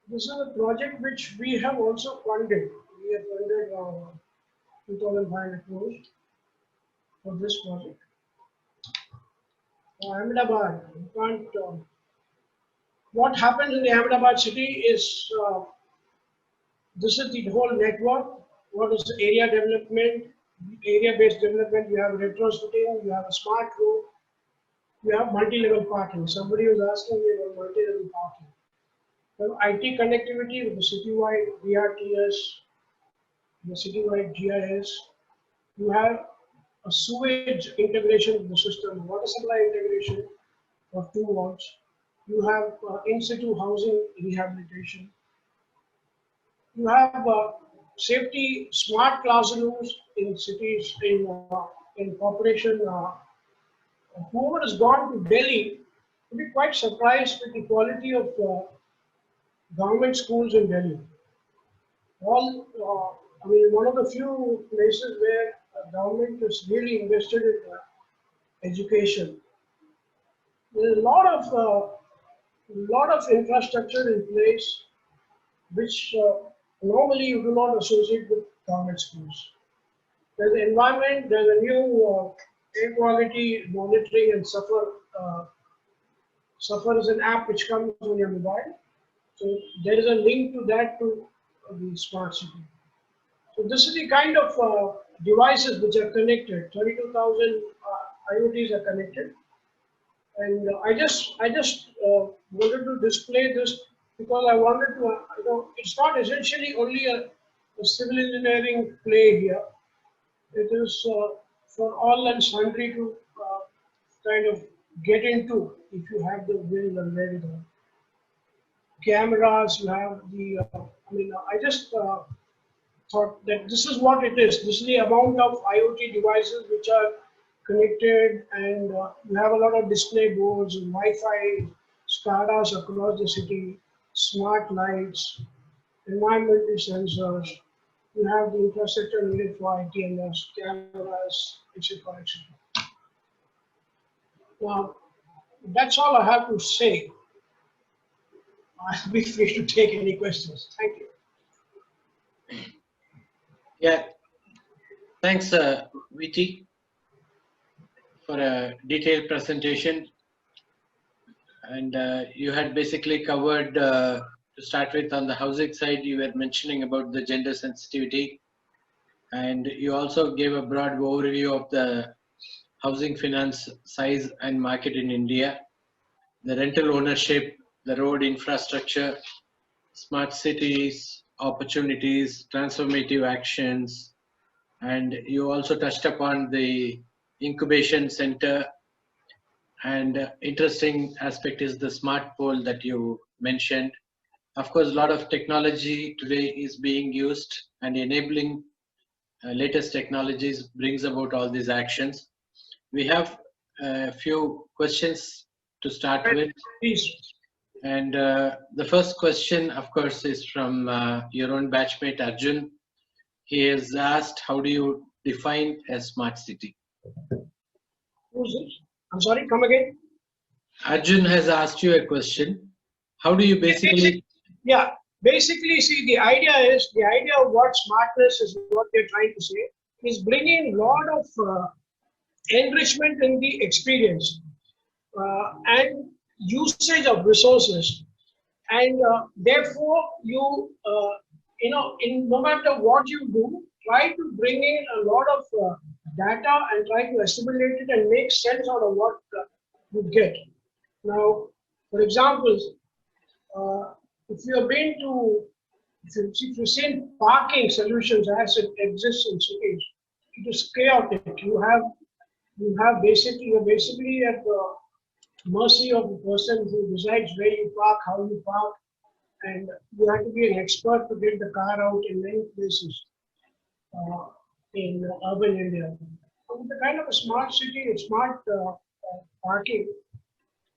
This is a project which we have also funded. We have funded 2,500 crores for this project. Ahmedabad, what happens in the Ahmedabad city is this is the whole network. What is area development, area-based development? You have retrofitting, you have a smart road, you have multi-level parking. Somebody was asking me about multi-level parking. You have IT connectivity with the citywide VRTS, the citywide GIS. You have a sewage integration with the system, water supply integration of 2 wards. You have in-situ housing rehabilitation. You have safety smart classrooms in cities, in corporation. Whoever has gone to Delhi will be quite surprised with the quality of government schools in Delhi. I mean, one of the few places where government is really invested in education. There's a lot of infrastructure in place which normally you do not associate with government schools. There's the environment, there's a new air quality monitoring and Suffer is an app which comes on your mobile. So there is a link to that to the smart city. So this is the kind of devices which are connected. 32,000 IoTs are connected, and I just wanted to display this because I wanted to, it's not essentially only a civil engineering play here. It is for all and sundry to kind of get into if you have the will and wherewithal. Cameras, you have the, I just thought that this is what it is. This is the amount of IoT devices which are connected, and you have a lot of display boards, Wi-Fi, SCADAs across the city, smart lights, environmental sensors. You have the infrastructure needed for ITMS, cameras, etc., etc. Now, that's all I have to say. I'll be free to take any questions. Thank you. Yeah, thanks, VT, for a detailed presentation. And you had basically covered, to start with, on the housing side, you were mentioning about the gender sensitivity. And you also gave a broad overview of the housing finance size and market in India, the rental ownership, the road infrastructure, smart cities, opportunities, transformative actions, and you also touched upon the incubation center. And interesting aspect is the smart pole that you mentioned. Of course, a lot of technology today is being used, and enabling latest technologies brings about all these actions. We have a few questions to start with. Please. And the first question, of course, is from your own batchmate, Arjun. He has asked, how do you define a smart city? Who's it? I'm sorry, come again. Arjun has asked you a question. How do you basically... Yeah, basically, see, the idea of what smartness is, what they're trying to say, is bringing a lot of enrichment in the experience and usage of resources. And therefore, you, no matter what you do, try to bring in a lot of data and try to assimilate it and make sense out of what you get. Now, for example, if you've seen parking solutions as it exists in cities, it is chaotic. You're basically at the mercy of the person who decides where you park, how you park, and you have to be an expert to get the car out in many places in urban India. So the kind of a smart city, a smart parking,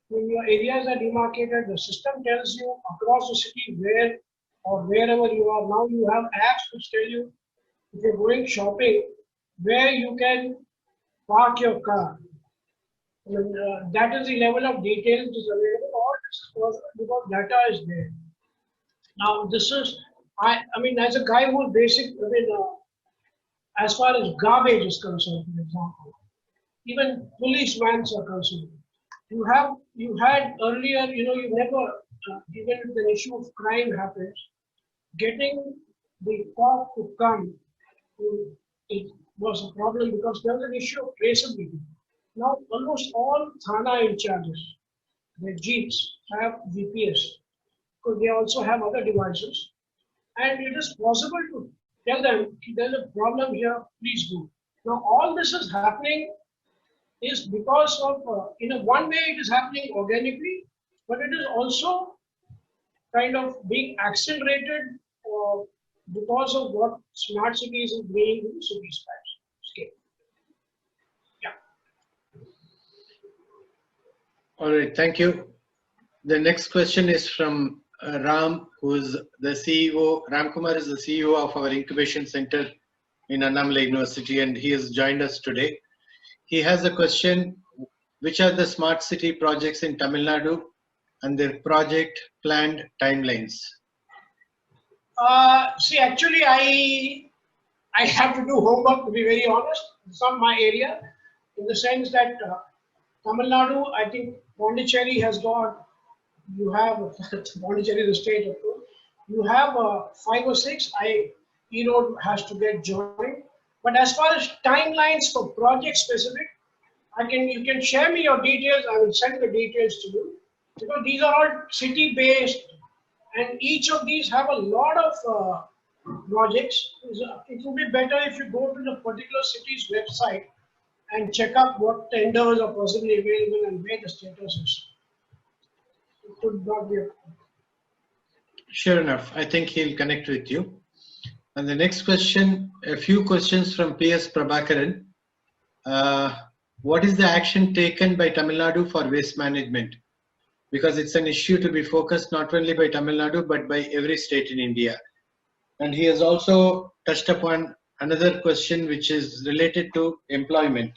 when your areas are demarcated, the system tells you across the city where or wherever you are. Now you have apps which tell you if you're going shopping where you can park your car. And, that is the level of detail which is available. All this is possible because data is there. Now this is, I mean, as a guy who as far as garbage is concerned, for example, even police vans are concerned. You had earlier, you never, even if an issue of crime happens, getting the cop to come, it was a problem because there was an issue of traceability. Now, almost all Thana in charges, their jeeps have GPS, because they also have other devices, and it is possible to tell them, there's a problem here, please do. Now, all this is happening is because of, in a one way it is happening organically, but it is also kind of being accelerated because of what smart cities is bringing in the city scale. Yeah. All right, thank you. The next question is from Ram, who is the CEO. Ram Kumar is the CEO of our incubation center in Annamalai University, and he has joined us today. He has a question: which are the smart city projects in Tamil Nadu and their project planned timelines? See, actually, I have to do homework, to be very honest. It's not my area, in the sense that Tamil Nadu, I think Pondicherry has got you have Pondicherry is a state, of course. You have 5 or 6. E-road has to get joined. But as far as timelines for project specific, you can share me your details. I will send the details to you, because these are all city based, and each of these have a lot of projects. It would be better if you go to the particular city's website and check up what tenders are possibly available and where the status is. It could not be a Sure enough. I think he'll connect with you. And the next question, a few questions from P.S. Prabhakaran. What is the action taken by Tamil Nadu for waste management? Because it's an issue to be focused not only by Tamil Nadu but by every state in India. And he has also touched upon another question which is related to employment,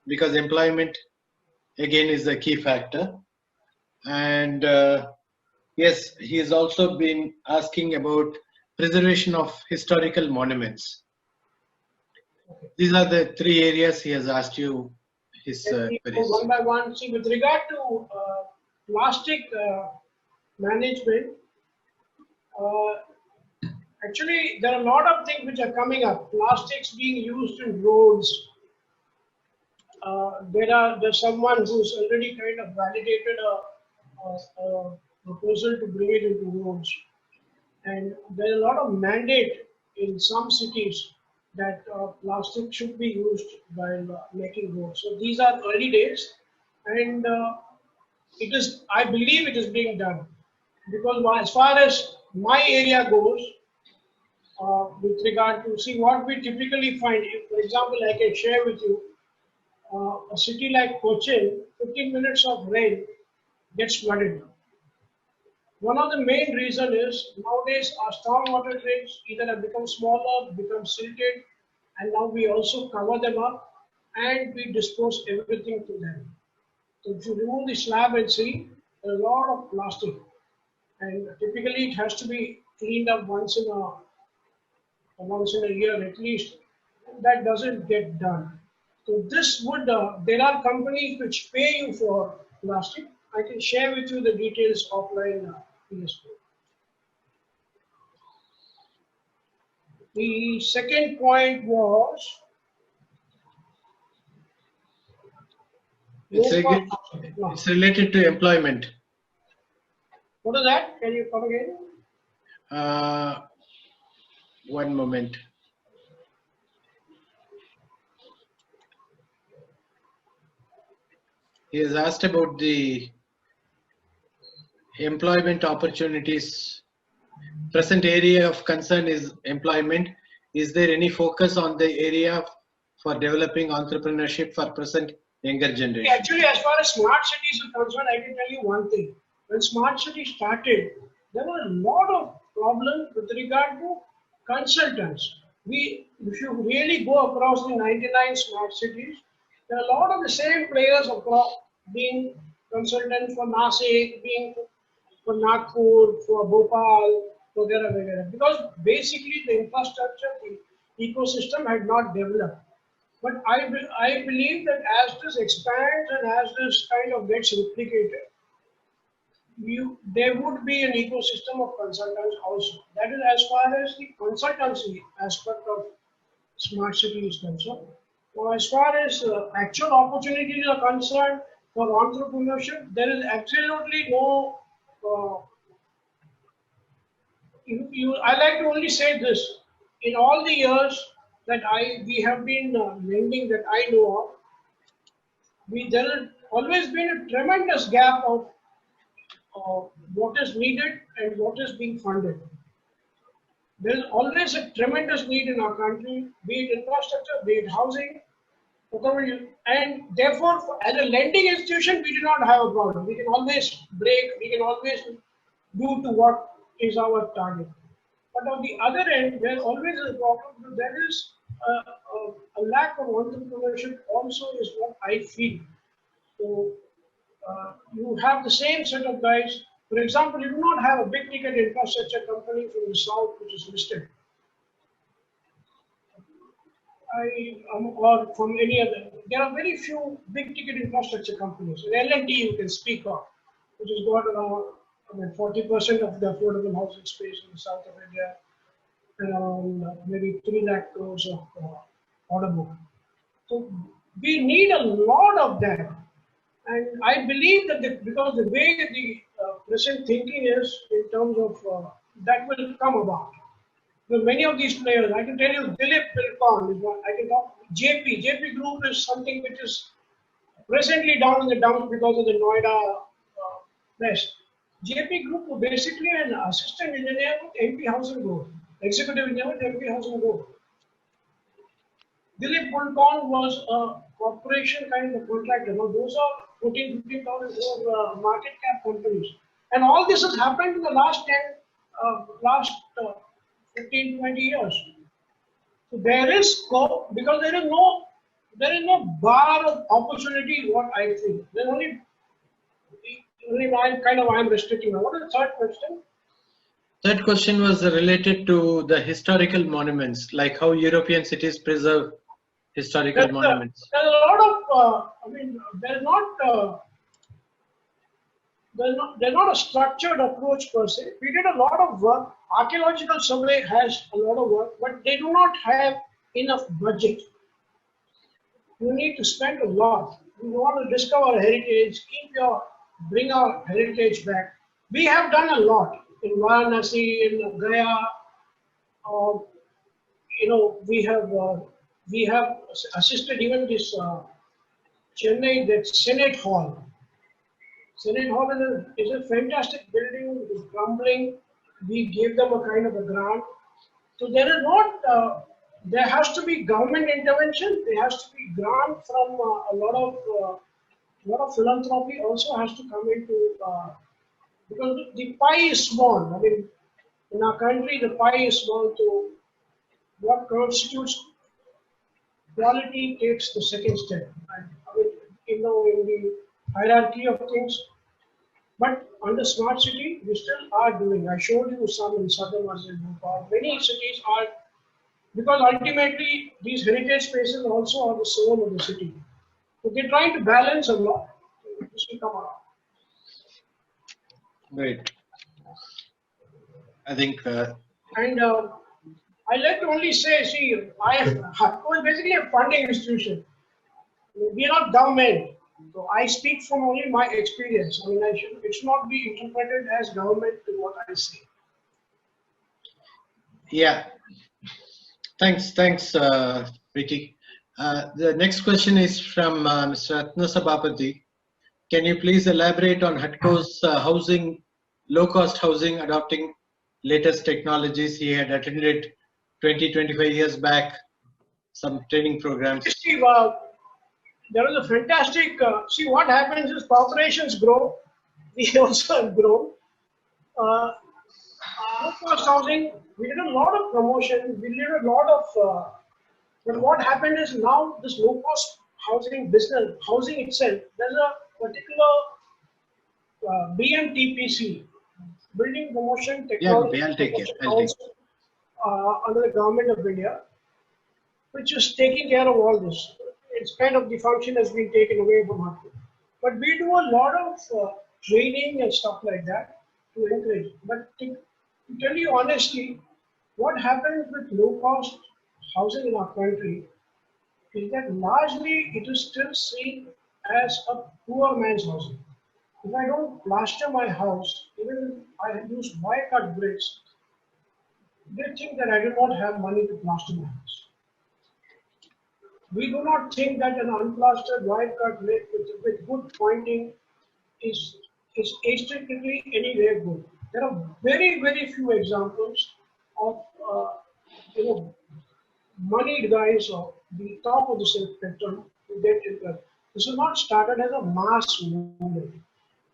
because employment again is a key factor. And yes, he has also been asking about preservation of historical monuments. These are the 3 areas he has asked you his queries. One by one. See, with regard to plastic management, actually there are a lot of things which are coming up. Plastics being used in roads. There's someone who's already kind of validated a proposal to bring it into roads, and there's a lot of mandate in some cities that plastic should be used while making roads. So these are early days, and I believe it is being done, because as far as my area goes, with regard to see what we typically find. If, for example, I can share with you a city like Cochin, 15 minutes of rain gets flooded. One of the main reasons is nowadays our stormwater drains either have become smaller, become silted, and now we also cover them up and we dispose everything to them. So if you remove the slab and see, there's a lot of plastic, and typically it has to be cleaned up once in a year at least. That doesn't get done. So this would, there are companies which pay you for plastic. I can share with you the details offline. The second point was it's related to employment. What is that? Can you come again? One moment. He has asked about the employment opportunities. Present area of concern is employment. Is there any focus on the area for developing entrepreneurship for present younger generation? Actually, as far as smart cities are concerned, I can tell you one thing. When smart cities started, there were a lot of problems with regard to consultants. If you really go across the 99 smart cities, there are a lot of the same players across, being consultants for Nasik, being for Nagpur, for Bhopal, वगैरह, because basically the infrastructure, the ecosystem had not developed. But I believe that as this expands and as this kind of gets replicated, there would be an ecosystem of consultants also. That is as far as the consultancy aspect of smart city is concerned. Now, as far as actual opportunities are concerned for entrepreneurship, there is absolutely no. I like to only say this: in all the years that we have been lending that I know of, there has always been a tremendous gap of what is needed and what is being funded. There is always a tremendous need in our country, be it infrastructure, be it housing, whatever and therefore, as a lending institution, we do not have a problem. We can always we can always do to what is our target. But on the other end, there always is a problem. There is a lack of entrepreneurship also is what I feel. So you have the same set of guys. For example, you do not have a big ticket infrastructure company from the south which is listed. Or from any other. There are very few big ticket infrastructure companies. An L&T you can speak of, which has got around I mean, 40% of the affordable housing space in the south of India, and around maybe 3 lakh crores of order book. So we need a lot of that. And I believe that because the way the present thinking is in terms of that will come about. So many of these players, I can tell you, Dilip Bilkon is one. I can talk. JP Group is something which is presently down in the dumps because of the Noida mess. JP Group was basically an assistant engineer with MP Housing Board, executive engineer with MP Housing Board. Dilip Bilkon was a corporation kind of contractor. Now those are 15,000 crore market cap companies, and all this has happened in the last 15, 20 years. So there is scope because there is no bar of opportunity. What I think there's only I'm restricting now. What is the third question? Third question was related to the historical monuments, like how European cities preserve historical monuments. There's a lot of I mean, there's not a structured approach per se. We did a lot of work. Archaeological survey has a lot of work, but they do not have enough budget. You need to spend a lot. You want to discover heritage, bring our heritage back. We have done a lot in Varanasi, in Gaya. We have assisted even this Chennai, that Senate Hall. Senate Hall is a fantastic building. It is crumbling. We gave them a kind of a grant. So there is not. There has to be government intervention. There has to be grant from a lot of philanthropy also has to come into because the pie is small. I mean, in our country, the pie is small. So what constitutes quality takes the second step. I mean, in the hierarchy of things. But under smart city, we still are doing. I showed you some in Southern Bhopal. Many cities are, because ultimately these heritage spaces also are the soul of the city. So they're trying to balance a lot. This will come around. Great. I think. And I like to only say, see, HUDCO is basically a funding institution. We are not government. So I speak from only my experience. I mean, it should not be interpreted as government to what I say. Yeah. Thanks, Vicky. The next question is from Mr. Atnasabapati. Can you please elaborate on HUDCO's low-cost housing adopting latest technologies? He had attended 20-25 years back some training programs. See, there is a fantastic. See, what happens is corporations grow. We also have grown. Low-cost housing. We did a lot of promotion. We did a lot of. But what happened is now this low-cost housing business, housing itself, there's a particular BMTPC, Building Promotion Technology, under the government of India, which is taking care of all this. It's kind of the function has been taken away from HUDCO. But we do a lot of training and stuff like that to encourage. But to tell you honestly, what happens with low-cost housing in our country is that largely it is still seen as a poor man's housing. If I don't plaster my house, even if I use wire-cut bricks, they think that I do not have money to plaster my house. We do not think that an unplastered wire-cut brick with good pointing is aesthetically anywhere good. There are very, very few examples of moneyed guys or the top of the spectrum to get into. This is not started as a mass movement,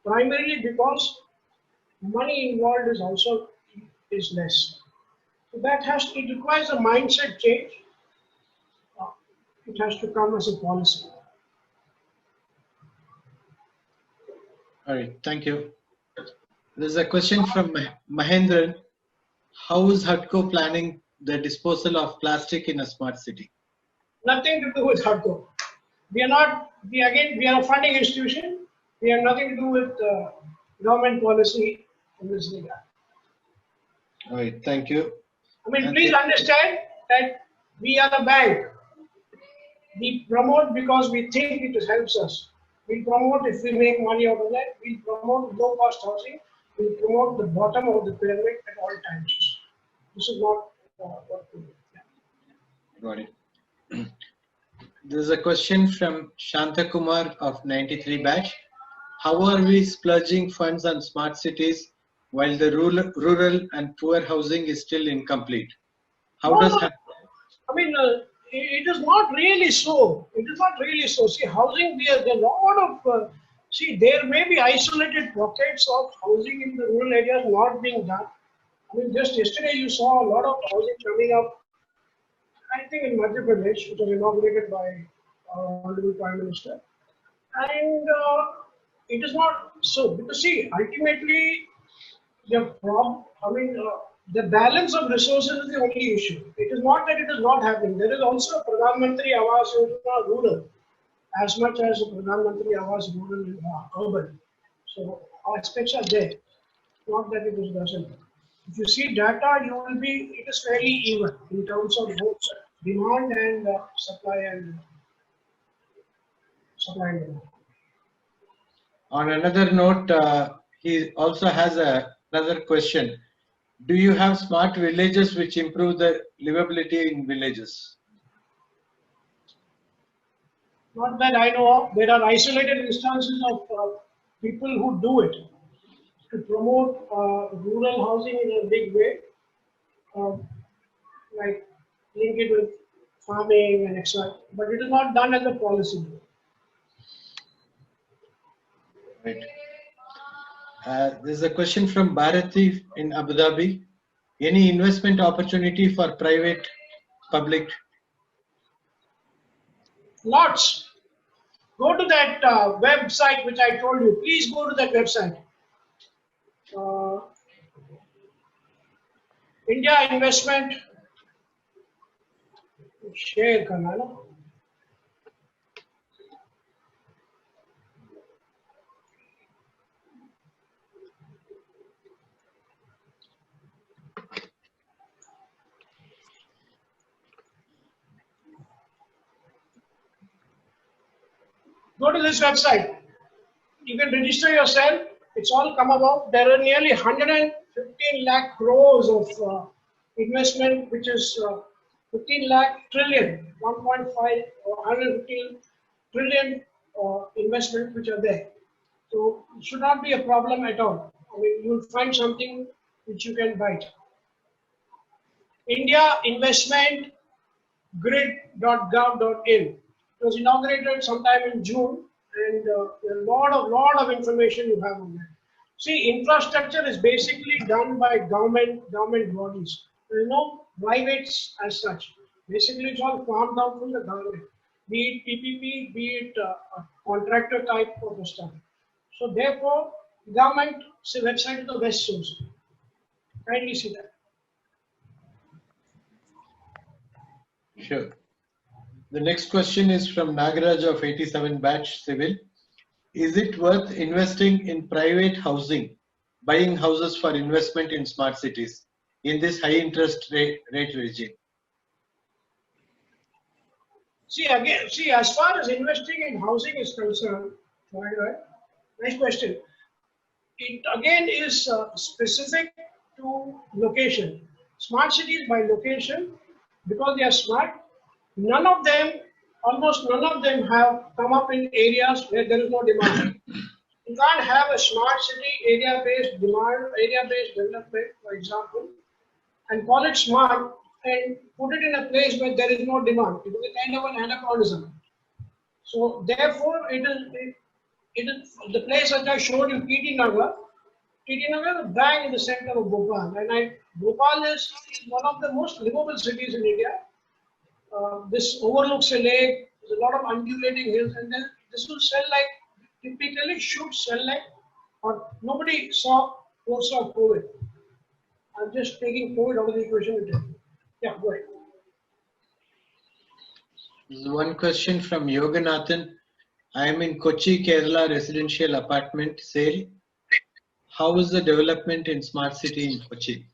primarily because money involved is less. So it requires a mindset change. It has to come as a policy. All right, thank you. There's a question from Mahendran. How is HUDCO planning the disposal of plastic in a smart city? Nothing to do with HUDCO. We are a funding institution. We have nothing to do with government policy. in this regard. All right, thank you. I mean, please understand that we are a bank. We promote because we think it helps us. We promote if we make money out of that. We promote low-cost housing. We promote the bottom of the pyramid at all times. This is not what we do. Yeah. Got it. There's a question from Shanta Kumar of 93 batch. How are we splurging funds on smart cities while the rural and poor housing is still incomplete? How does that? I mean, it is not really so. It is not really so. See, housing, there are a lot of, see, there may be isolated pockets of housing in the rural areas not being done. I mean, just yesterday you saw a lot of housing coming up, I think in Madhya Pradesh, which was inaugurated by our Honorable Prime Minister. And it is not so, because see, ultimately, the problem, the balance of resources is the only issue. It is not that it is not happening. There is also a Pradhan Mantri Awas Yojana rural, as much as a Pradhan Mantri Awas rural urban. So aspects are there. Not that it is doesn't. If you see data, you will be, it is fairly even in terms of both demand and supply and demand. On another note, he also has another question. Do you have smart villages which improve the livability in villages? Not that I know of. There are isolated instances of people who do it to promote rural housing in a big way, like link it with farming and etc. But it is not done as a policy. Right. There's a question from Bharati in Abu Dhabi. Any investment opportunity for private, public? Lots. Go to that website which I told you. Please go to that website. India investment. Share karna na. Go to this website. You can register yourself. It's all come about. There are nearly 115 lakh crores of investment, which is 15 lakh trillion, 1.5 or 115 trillion investment which are there. So it should not be a problem at all. I mean, you'll find something which you can buy. India investment grid.gov.in. It was inaugurated sometime in June, and a lot of information you have on that. See, infrastructure is basically done by government bodies. There is no privates as such. Basically, it's all farmed out from the government, be it PPP, be it a contractor type of stuff. So therefore, government website is the best source. Kindly see that. Sure. The next question is from Nagaraj of 87 batch civil. Is it worth investing in private housing, buying houses for investment in smart cities in this high interest rate regime? See, as far as investing in housing is concerned, right? Nice question. It again is specific to location. Smart cities by location, because they are smart, almost none of them have come up in areas where there is no demand. You can't have a smart city area-based demand, area-based development, for example, and call it smart and put it in a place where there is no demand. It will be kind of an anachronism. So therefore, it is the place that I showed you, TT Nagar. TT Nagar is bang in the center of Bhopal, and Bhopal is one of the most livable cities in India. This overlooks a lake. There's a lot of undulating hills, and then this will sell like, typically should sell like, or nobody foresaw COVID. I'm just taking COVID out of the equation. Yeah, go ahead. One question from Yoganathan. I am in Kochi, Kerala residential apartment sale. how is the development in smart city in Kochi?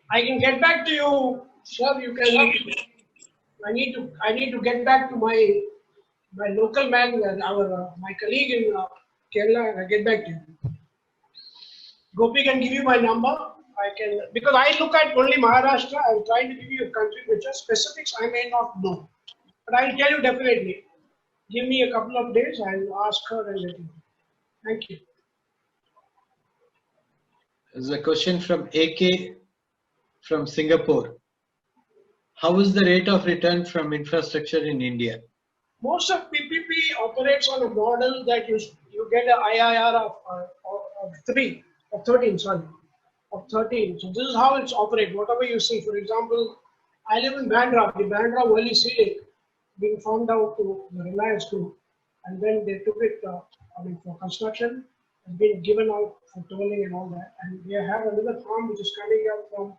I can get back to you, sir. You can. I need to get back to my local man, my colleague in Kerala, and I get back to you. Gopi can give you my number. I can, because I look at only Maharashtra. I'm trying to give you a country picture. Specifics I may not know, but I'll tell you definitely. Give me a couple of days. I'll ask her and let you know. Thank you. There's a question from AK from Singapore. How is the rate of return from infrastructure in India? Most of PPP operates on a model that you get an IRR of 13. Sorry, of 13. So this is how it's operated. Whatever you see, for example, I live in Bandra. The Bandra Valley ceiling being farmed out to the Reliance Group, and then they took it for construction and been given out for tolling and all that. And we have another farm which is coming up from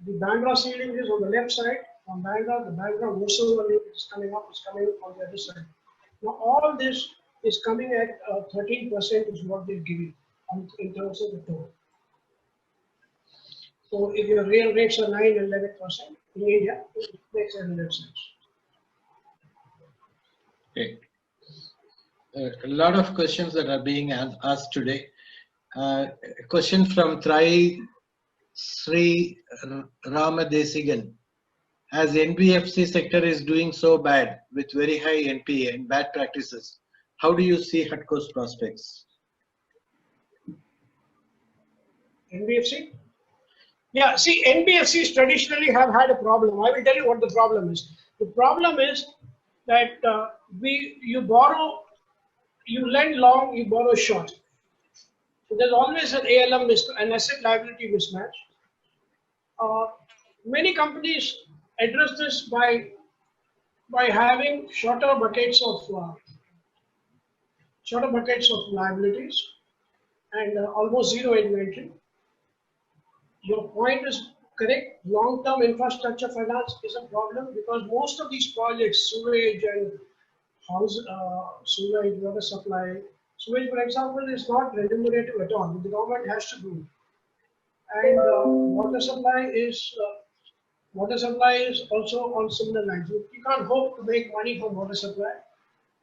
the Bandra ceiling is on the left side. From Bandra, the Bandra Mosul Valley is coming up. It's coming on the other side. Now all this is coming at 13% is what they're giving in terms of the toll. So if your real rates are 9-11% in India, it makes a little sense. Okay. A lot of questions that are being asked today. A question from Trai Sri Ramadesigan. As NBFC sector is doing so bad with very high NPA and bad practices, how do you see HUDCO's prospects? NBFC? Yeah, see, NBFCs traditionally have had a problem. I will tell you what the problem is. The problem is that you lend long, you borrow short. So there's always an ALM, an asset liability mismatch. Many companies address this by having shorter buckets of liabilities and almost zero inventory. Your point is correct. Long-term infrastructure finance is a problem because most of these projects, sewage and sewage, water supply, sewage, for example, is not remunerative at all. The government has to do it. And water supply is also on similar lines. You can't hope to make money from water supply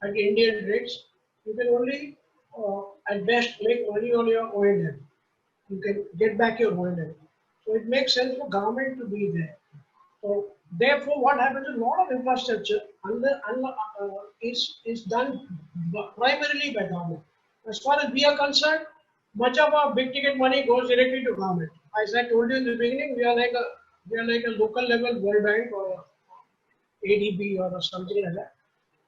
at Indian rates. You can only, at best, make money on your O&M. You can get back your O&M. So it makes sense for government to be there. So therefore, what happens? A lot of infrastructure is done primarily by government. As far as we are concerned, much of our big ticket money goes directly to government. As I told you in the beginning, we are like a local level World Bank or ADB or something like that.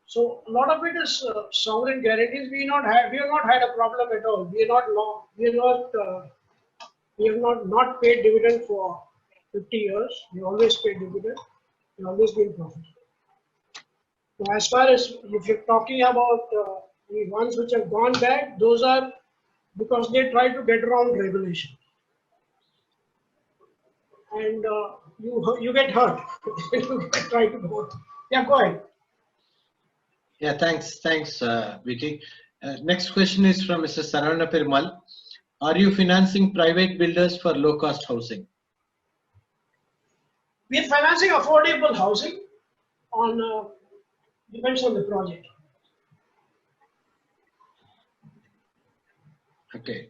So a lot of it is sovereign guarantees. We have not had a problem at all. We have not paid dividend for 50 years. We always paid dividend. We always been profitable. So as far as if you're talking about the ones which have gone bad, those are because they try to get around regulation. And you get hurt. You try to go. Yeah, go ahead. Yeah, thanks, Vicky. Next question is from Mr. Saravana Perumal. Are you financing private builders for low-cost housing? We are financing affordable housing on depends on the project. Okay.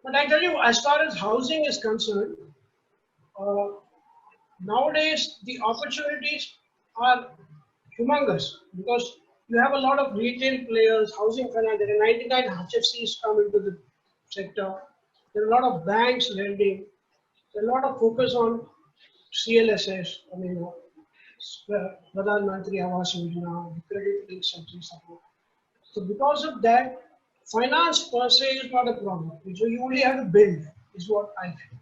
But I tell you, as far as housing is concerned, nowadays the opportunities are humongous because you have a lot of retail players, housing finance. There are 99 HFCs come into the sector. There are a lot of banks lending. There's a lot of focus on CLSS. I mean, Pradhan Mantri Awas Yojana, credit linked subsidy support. So because of that, finance per se is not a problem. So you only have to build, is what I think.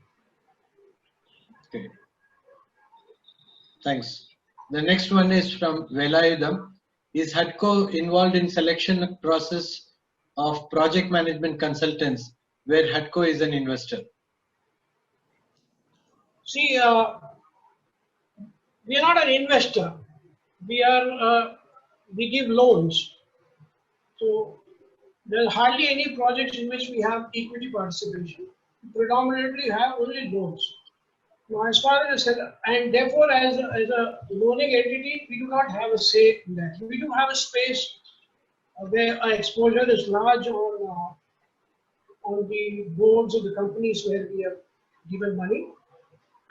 Okay. Thanks. The next one is from Velayudam. Is HUDCO involved in selection process of project management consultants where HUDCO is an investor? See, we are not an investor. We give loans. So There are hardly any projects in which we have equity participation. We predominantly have only loans. Now, as far as and therefore, as a loaning entity, we do not have a say in that. We do have a space where our exposure is large on the boards of the companies where we have given money,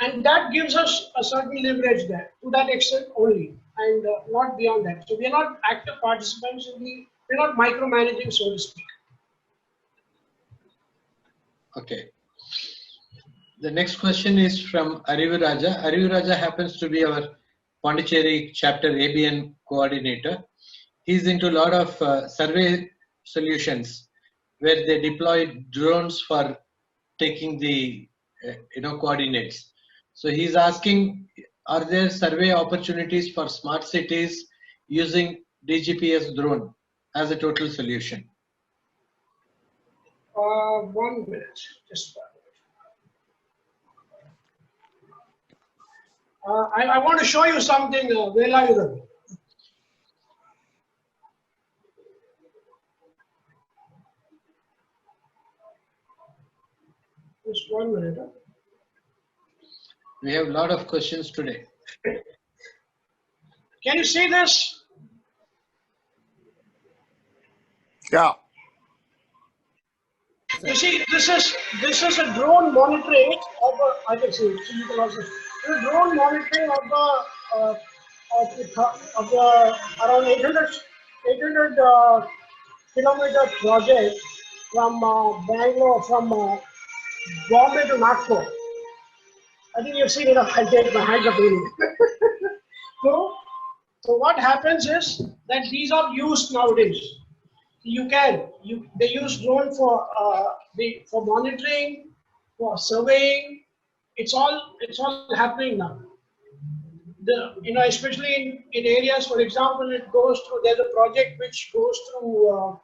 and that gives us a certain leverage there to that extent only, and not beyond that. So we are not active participants in the. We're not micromanaging, so to speak. Okay. The next question is from Arivu Raja. Arivu Raja happens to be our Pondicherry chapter ABN coordinator. He's into a lot of survey solutions where they deploy drones for taking the coordinates. So he's asking, are there survey opportunities for smart cities using DGPS drone as a total solution? 1 minute, just 1 minute. I want to show you something, Velayudan. Just 1 minute. Huh? We have a lot of questions today. Can you see this? Yeah. You see, this is a drone monitoring of I can see it. So you can also a drone monitoring of the around 800 kilometer project from Bangalore, from Bombay to Nagpur. I think you've seen it. I'll take my hands up really. So what happens is that these are used nowadays. They use drone for monitoring, for surveying. It's all happening now. Especially in areas, for example, there's a project which goes through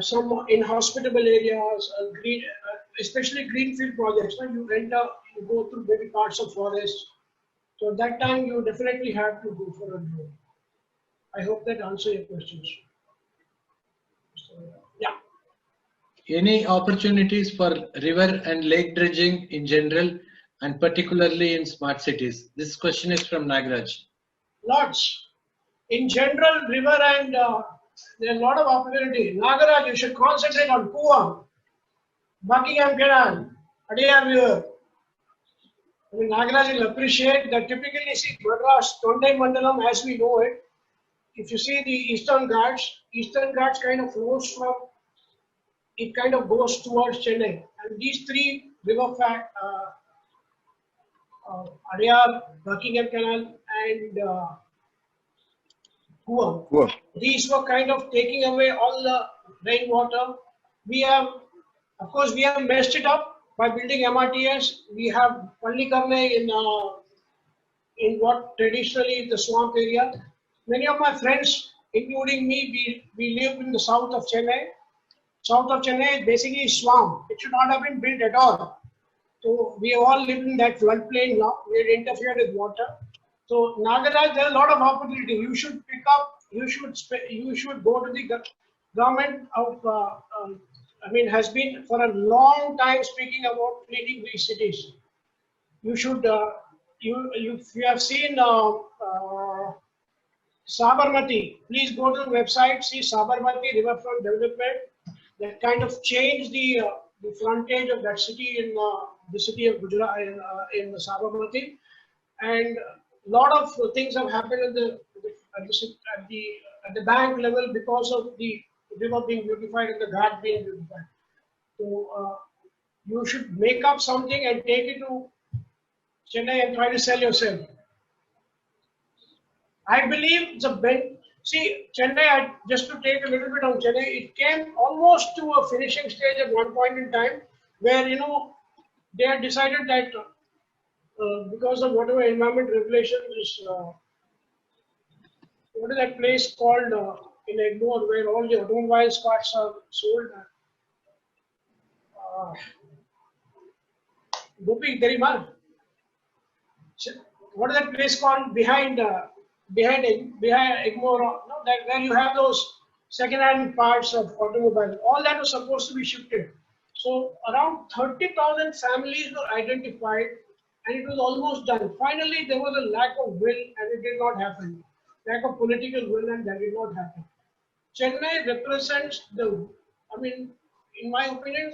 some inhospitable areas, especially greenfield projects. You go through maybe parts of forest. So at that time, you definitely have to go for a drone. I hope that answers your questions. So, yeah. Any opportunities for river and lake dredging in general and particularly in smart cities? This question is from Nagraj. Lots. In general, river and there are a lot of opportunity. Nagaraj, you should concentrate on Kuam, Buckingham Canal, Adiyar River. I mean, Nagaraj will appreciate that typically see Madras, Tondai Mandalam as we know it. If you see the Eastern Ghats kind of flows from, it kind of goes towards Chennai. And these three river Adiyar, Buckingham Canal and Kuam. These were kind of taking away all the rainwater. Of course, we have messed it up by building MRTS. We have Pallikarne in what traditionally is the swamp area. Many of my friends, including me, we live in the south of Chennai. South of Chennai is basically swamp. It should not have been built at all. So we have all lived in that floodplain now. We had interfered with water. So Nagaraj, there are a lot of opportunity. You should pick up. You should go to the government of. Has been for a long time speaking about cleaning these cities. You should. If you have seen Sabarmati, please go to the website. See Sabarmati Riverfront Development. That kind of changed the frontage of that city in the city of Gujarat in Sabarmati, and a lot of things have happened at the bank level because of the river being beautified and the ghat being beautified. So you should make up something and take it to Chennai and try to sell yourself. I believe it's a bit. See, Chennai, just to take a little bit on Chennai, it came almost to a finishing stage at one point in time where, they had decided that because of whatever environment regulations is, what is that place called in Egmore where all the automobile parts are sold? Gopi, Derimal. What is that place called behind Egmore? No, that where you have those second-hand parts of automobiles. All that was supposed to be shifted. So around 30,000 families were identified, and it was almost done. Finally, there was a lack of will, and it did not happen. Lack of political will, and that did not happen. Chennai represents in my opinion,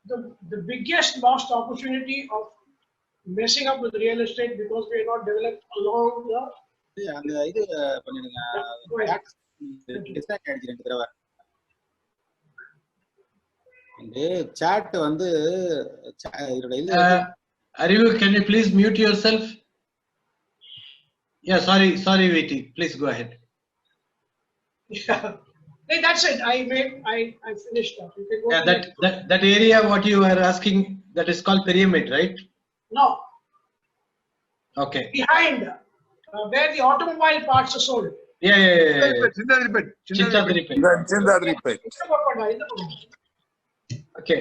the biggest lost opportunity of messing up with real estate because we are not developed along the. அந்த இது பண்ணிடுங்க. Distract ஆயிடுச்சு 2 தடவை. இந்த chat வந்து இதோட இது Arivu, can you please mute yourself? Yeah, sorry, Viti. Please go ahead. Yeah. Hey, that's it. I finished that. You can go. Yeah, that area what you are asking, that is called pyramid, right? No. Okay. Behind where the automobile parts are sold. Yeah. Chindadripet. Okay.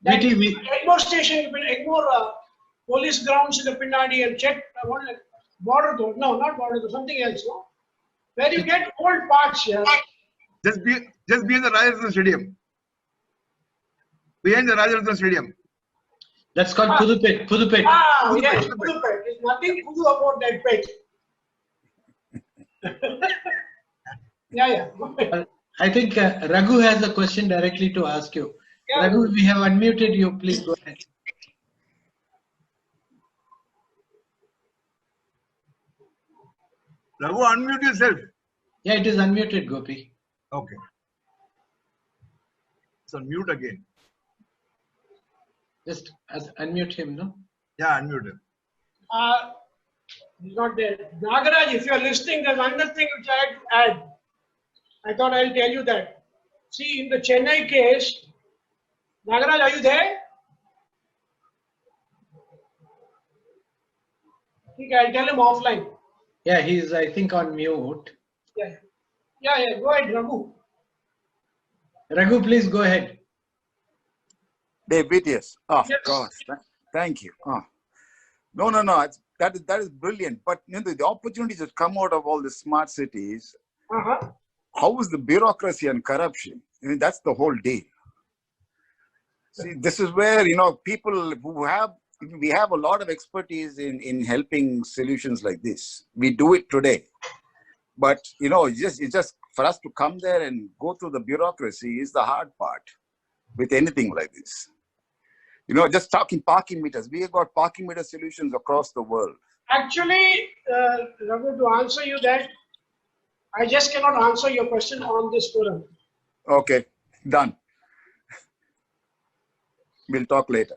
Egmore station, Egmore police grounds in the Pinnadi and check border though. No, not border though, something else. No? Where you get old parts here. Just behind the Rajaratnam Stadium. Behind the Rajaratnam Stadium. That's called Pudupet. Yes, Pudupet. There's nothing Pudu about that pet. Yeah. I think Raghu has a question directly to ask you. Yeah. Raghu, we have unmuted you. Please go ahead. Raghu, unmute yourself. Yeah, it is unmuted, Gopi. Okay. So mute again. Just unmute him, no? Yeah, unmute him. He's not there. Nagaraj, if you are listening, there's another thing which I had to add. I thought I'll tell you that. See, in the Chennai case, Nagaraj, are you there? I think I'll tell him offline. Yeah, he's, I think, on mute. Yeah. Go ahead, Raghu. Raghu, please go ahead. BTS. Oh, Yes. gosh. Thank you. Oh. No. That is brilliant. But the opportunities that come out of all the smart cities, how is the bureaucracy and corruption? I mean, that's the whole deal. See, this is where, people we have a lot of expertise in helping solutions like this. We do it today. But, it's just for us to come there and go through the bureaucracy is the hard part with anything like this. Just talking parking meters. We have got parking meter solutions across the world. Actually, Raghu, to answer you that, I just cannot answer your question on this forum. Okay, done. We'll talk later.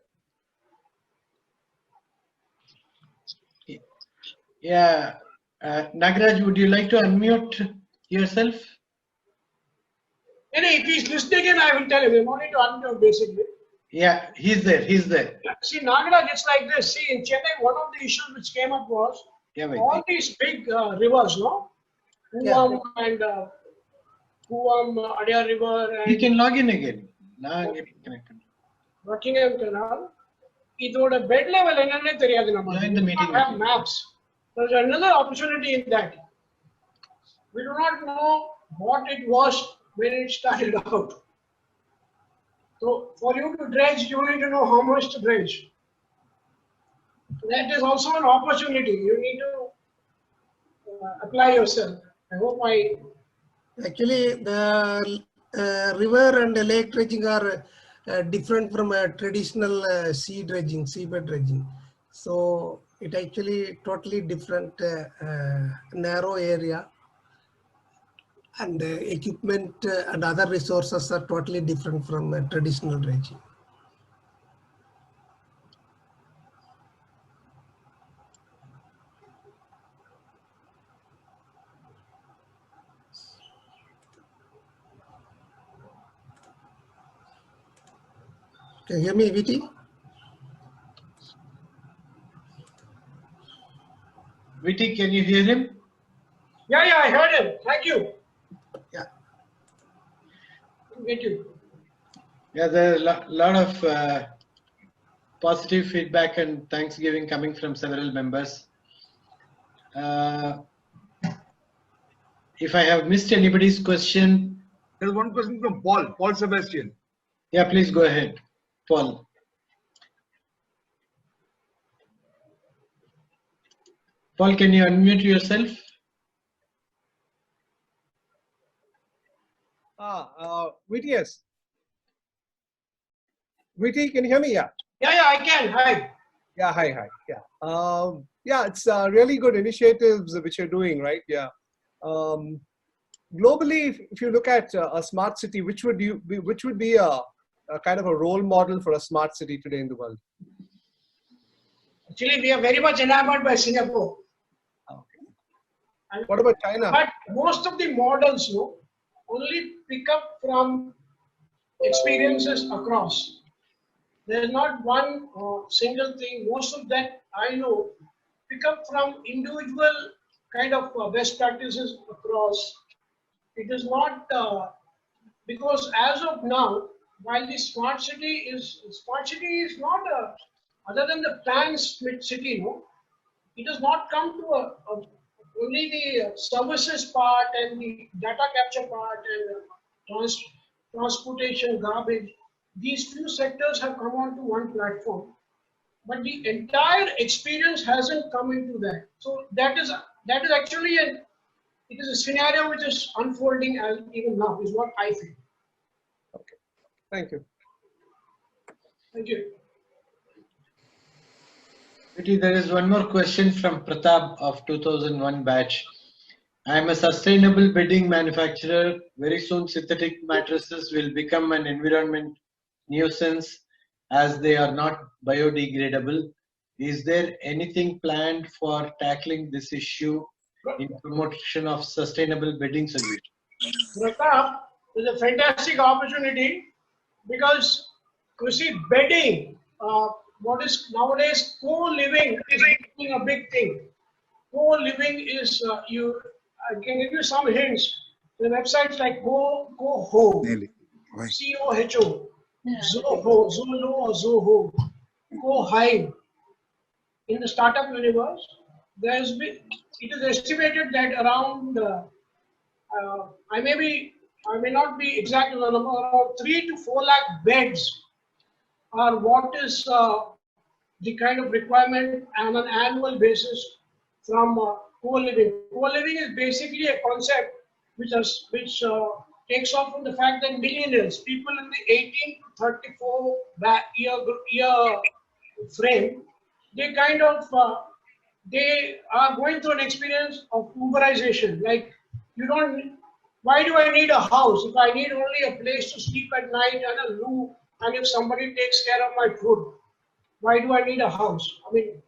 Yeah. Nagaraj, would you like to unmute yourself? If he's listening in, I will tell him. I'm only to unmute basically. Yeah, he's there. See, Nagaraj, it's like this. See, in Chennai, one of the issues which came up was all these big rivers, no? Kuvam and Adyar River. And He can log in again. Now get connected. Buckingham Canal. Idoda bed level enna theriyadu namakku. Join the meeting. We have maps. There's another opportunity in that. We do not know what it was when it started out. So for you to dredge, you need to know how much to dredge. That is also an opportunity. You need to apply yourself. I hope Actually, the river and the lake dredging are different from a traditional seabed dredging. So it actually totally different narrow area, and equipment and other resources are totally different from traditional dredging. Can you hear me, Viti? Viti, can you hear him? Yeah, I heard him. Thank you. Yeah. Thank you. Yeah, there are a lot of positive feedback and thanksgiving coming from several members. If I have missed anybody's question, There's one question from Paul Sebastian. Yeah, please go ahead, Paul. Paul, can you unmute yourself? VTS. VT, can you hear me? Yeah. Yeah, I can. Hi. Yeah, hi. Yeah. Yeah, it's really good initiatives which you're doing, right? Yeah. Globally, if you look at a smart city, which would be a kind of a role model for a smart city today in the world? Actually, we are very much enamored by Singapore. Okay. What about China? But most of the models, only pick up from experiences across. There's not one single thing. Most of that I know pick up from individual kind of best practices across. It is not because as of now, while the smart city is not other than the planned split city, it has not come to only the services part and the data capture part and transportation, garbage. These few sectors have come onto one platform, but the entire experience hasn't come into that. So that is actually it is a scenario which is unfolding as even now, is what I think. Okay, thank you. Thank you. There is one more question from Pratap of 2001 batch. I am a sustainable bedding manufacturer. Very soon synthetic mattresses will become an environment nuisance as they are not biodegradable. Is there anything planned for tackling this issue in promotion of sustainable bedding solutions? Pratap is a fantastic opportunity because you see bedding, what is nowadays co-living is becoming a big thing. Co-living is I can give you some hints. The websites like Go Home, COHO, Zoho, Zolo or Zoho, Go Hive. In the startup universe, it is estimated that around I may not be exact on the number, around 3 to 4 lakh beds are what is the kind of requirement on an annual basis from co-living. Co-living is basically a concept which takes off from the fact that millennials, people in the 18 to 34 year frame, they kind of they are going through an experience of Uberization. Like, why do I need a house if I need only a place to sleep at night and a room, and if somebody takes care of my food? Why do I need a house? I mean,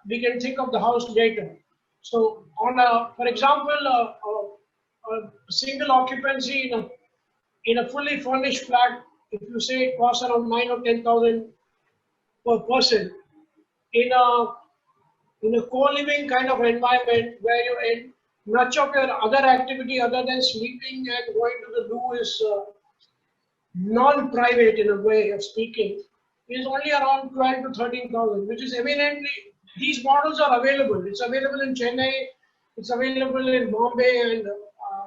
we can think of the house later. So, for example, a single occupancy in a fully furnished flat, if you say it costs around 9 or 10,000 per person, in a co-living kind of environment where much of your other activity other than sleeping and going to the loo is non-private in a way of speaking, is only around 12 to 13,000, which is eminently, these models are available. It's available in Chennai, it's available in Bombay, and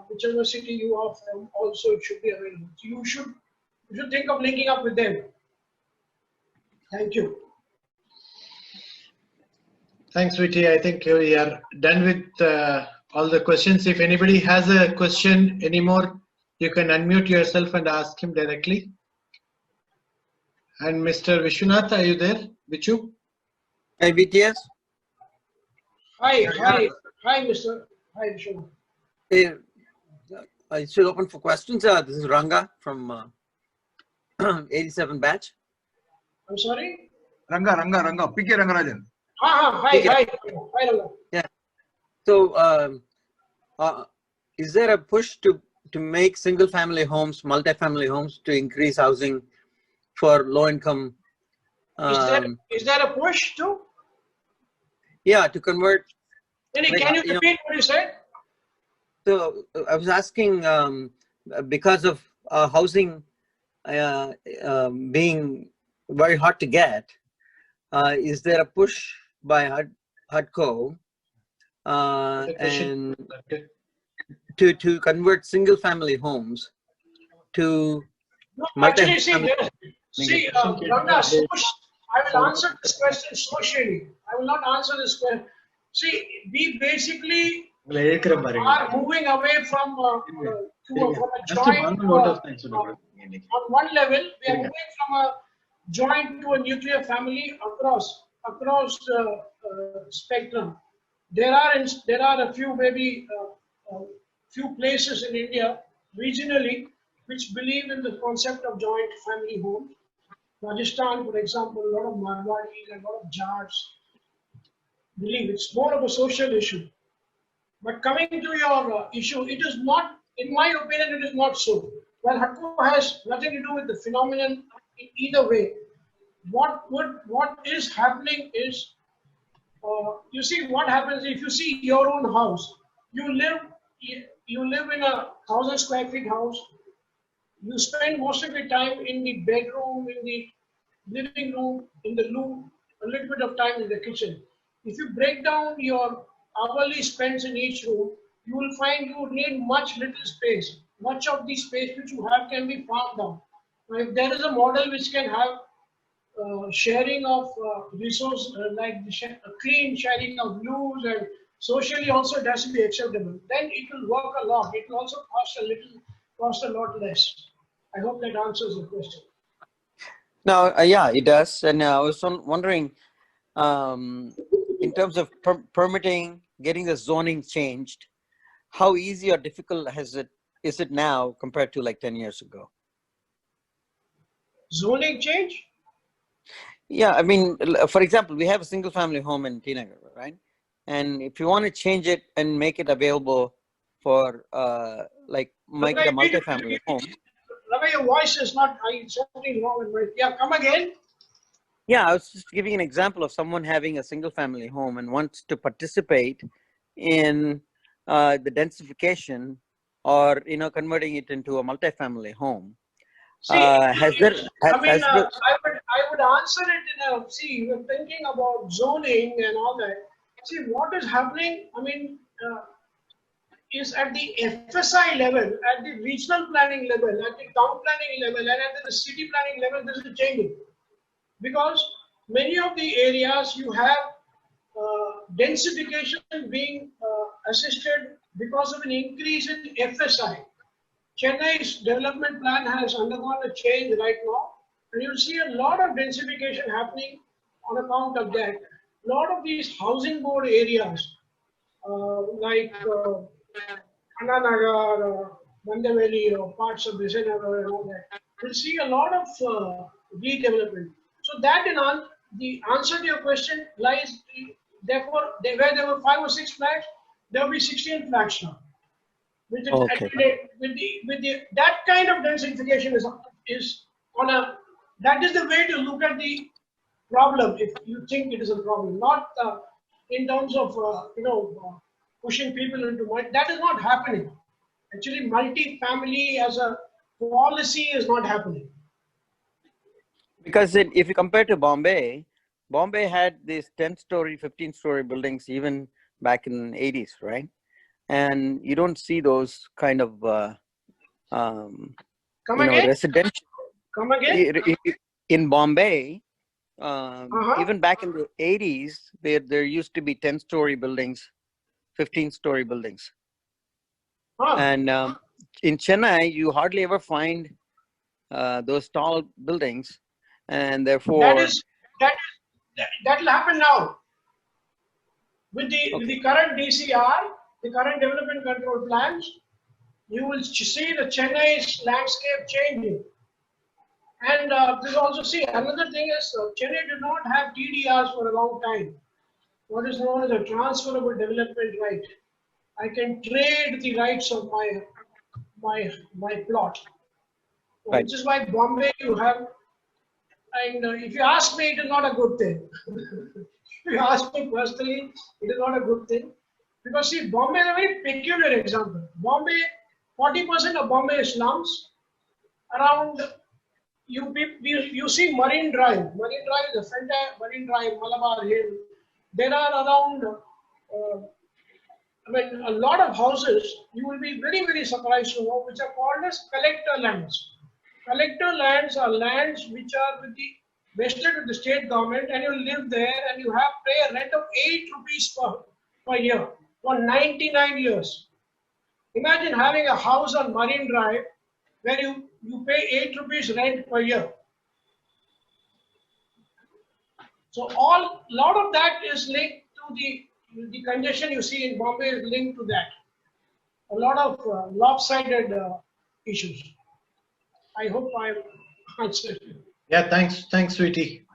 whichever city you are from, also it should be available. So you should think of linking up with them. Thank you. Thanks, Viti. I think we are done with all the questions. If anybody has a question anymore, you can unmute yourself and ask him directly. And Mr. Vishwanath, are you there? Vichu? Hi, VTS. Hi, Mr. Hi, Vishwanath. Hey, I still open for questions. This is Ranga from 87 batch. I'm sorry? Ranga, PK Rangarajan. Hi, Ranga. Yeah. So, is there a push to make single-family homes, multi-family homes, to increase housing for low-income? Is there a push to? Yeah, to convert. Can you repeat what you said? So I was asking, because of housing being very hard to get, is there a push by HUDCO and to convert single-family homes to No, multi? actually, Ranga, I will answer this question socially. I will not answer this question. See, we basically are moving away from a joint on one level. We are moving from a joint to a nuclear family across the spectrum. There are a few few places in India regionally which believe in the concept of joint family homes. Rajasthan, for example, a lot of Marwadis and a lot of Jats believe it's more of a social issue. But coming to your issue, it is not, in my opinion, it is not so. Well, HUDCO has nothing to do with the phenomenon in either way. What is happening is, you see what happens if you see your own house. You live in a 1,000 square feet house. You spend most of your time in the bedroom, in the living room, in the loo, a little bit of time in the kitchen. If you break down your hourly spends in each room, you will find you need much little space. Much of the space which you have can be farmed out. Now, if there is a model which can have sharing of resources, like the clean sharing of loos, and socially also it has to be acceptable, then it will work a lot. It will also cost a lot less. I hope that answers the question. No, yeah, it does. And I was wondering, in terms of permitting, getting the zoning changed, how easy or difficult is it now compared to like 10 years ago? Zoning change? Yeah, I mean, for example, we have a single family home in Tinagar, right? And if you want to change it and make it available for make it a multi-family home. Ravi, your voice is not, something wrong with my, yeah, come again. Yeah, I was just giving an example of someone having a single family home and wants to participate in the densification or, converting it into a multi-family home. See, I would answer it you're thinking about zoning and all that. See, what is happening, is at the FSI level, at the regional planning level, at the town planning level, and at the city planning level, this is changing. Because many of the areas you have densification being assisted because of an increase in FSI. Chennai's development plan has undergone a change right now, and you'll see a lot of densification happening on account of that. A lot of these housing board areas, like Annanagar, Bandaveli, or parts of Vijayanagar and all that, will see a lot of redevelopment. So that the answer to your question lies, therefore, where there were 5 or 6 flats, there will be 16 flats now. With that kind of densification that is the way to look at the problem if you think it is a problem, not in terms of pushing people into that is not happening. Actually, multi-family as a policy is not happening. Because if you compare to Bombay had these 10-story, 15-story buildings even back in the 80s, right? And you don't see those kind of residential. Come again? In Bombay, even back in the 80s, there used to be 10-story buildings, 15-story buildings. And in Chennai, you hardly ever find those tall buildings, and therefore that will happen now with the current DCR. The current development control plans, you will see the Chennai's landscape changing. And please also see, another thing is Chennai did not have TDRs for a long time. What is known as a transferable development right. I can trade the rights of my plot. Right. Which is why Bombay you have, and if you ask me, it is not a good thing. If you ask me personally, it is not a good thing. Because see, Bombay is a very peculiar example. Bombay, 40% of Bombay is slums. Around, you see Marine Drive. Marine Drive is a fantastic, Marine Drive, Malabar Hill. There are around I mean, a lot of houses, you will be very, very surprised to know, which are called as collector lands. Collector lands are lands which are vested with the state government, and you live there and you have pay a rent of 8 rupees per year for 99 years. Imagine having a house on Marine Drive where you pay 8 rupees rent per year. So lot of that is linked to the congestion you see in Bombay is linked to that. A lot of lopsided issues. I hope I answered you. Yeah, thanks, sweetie.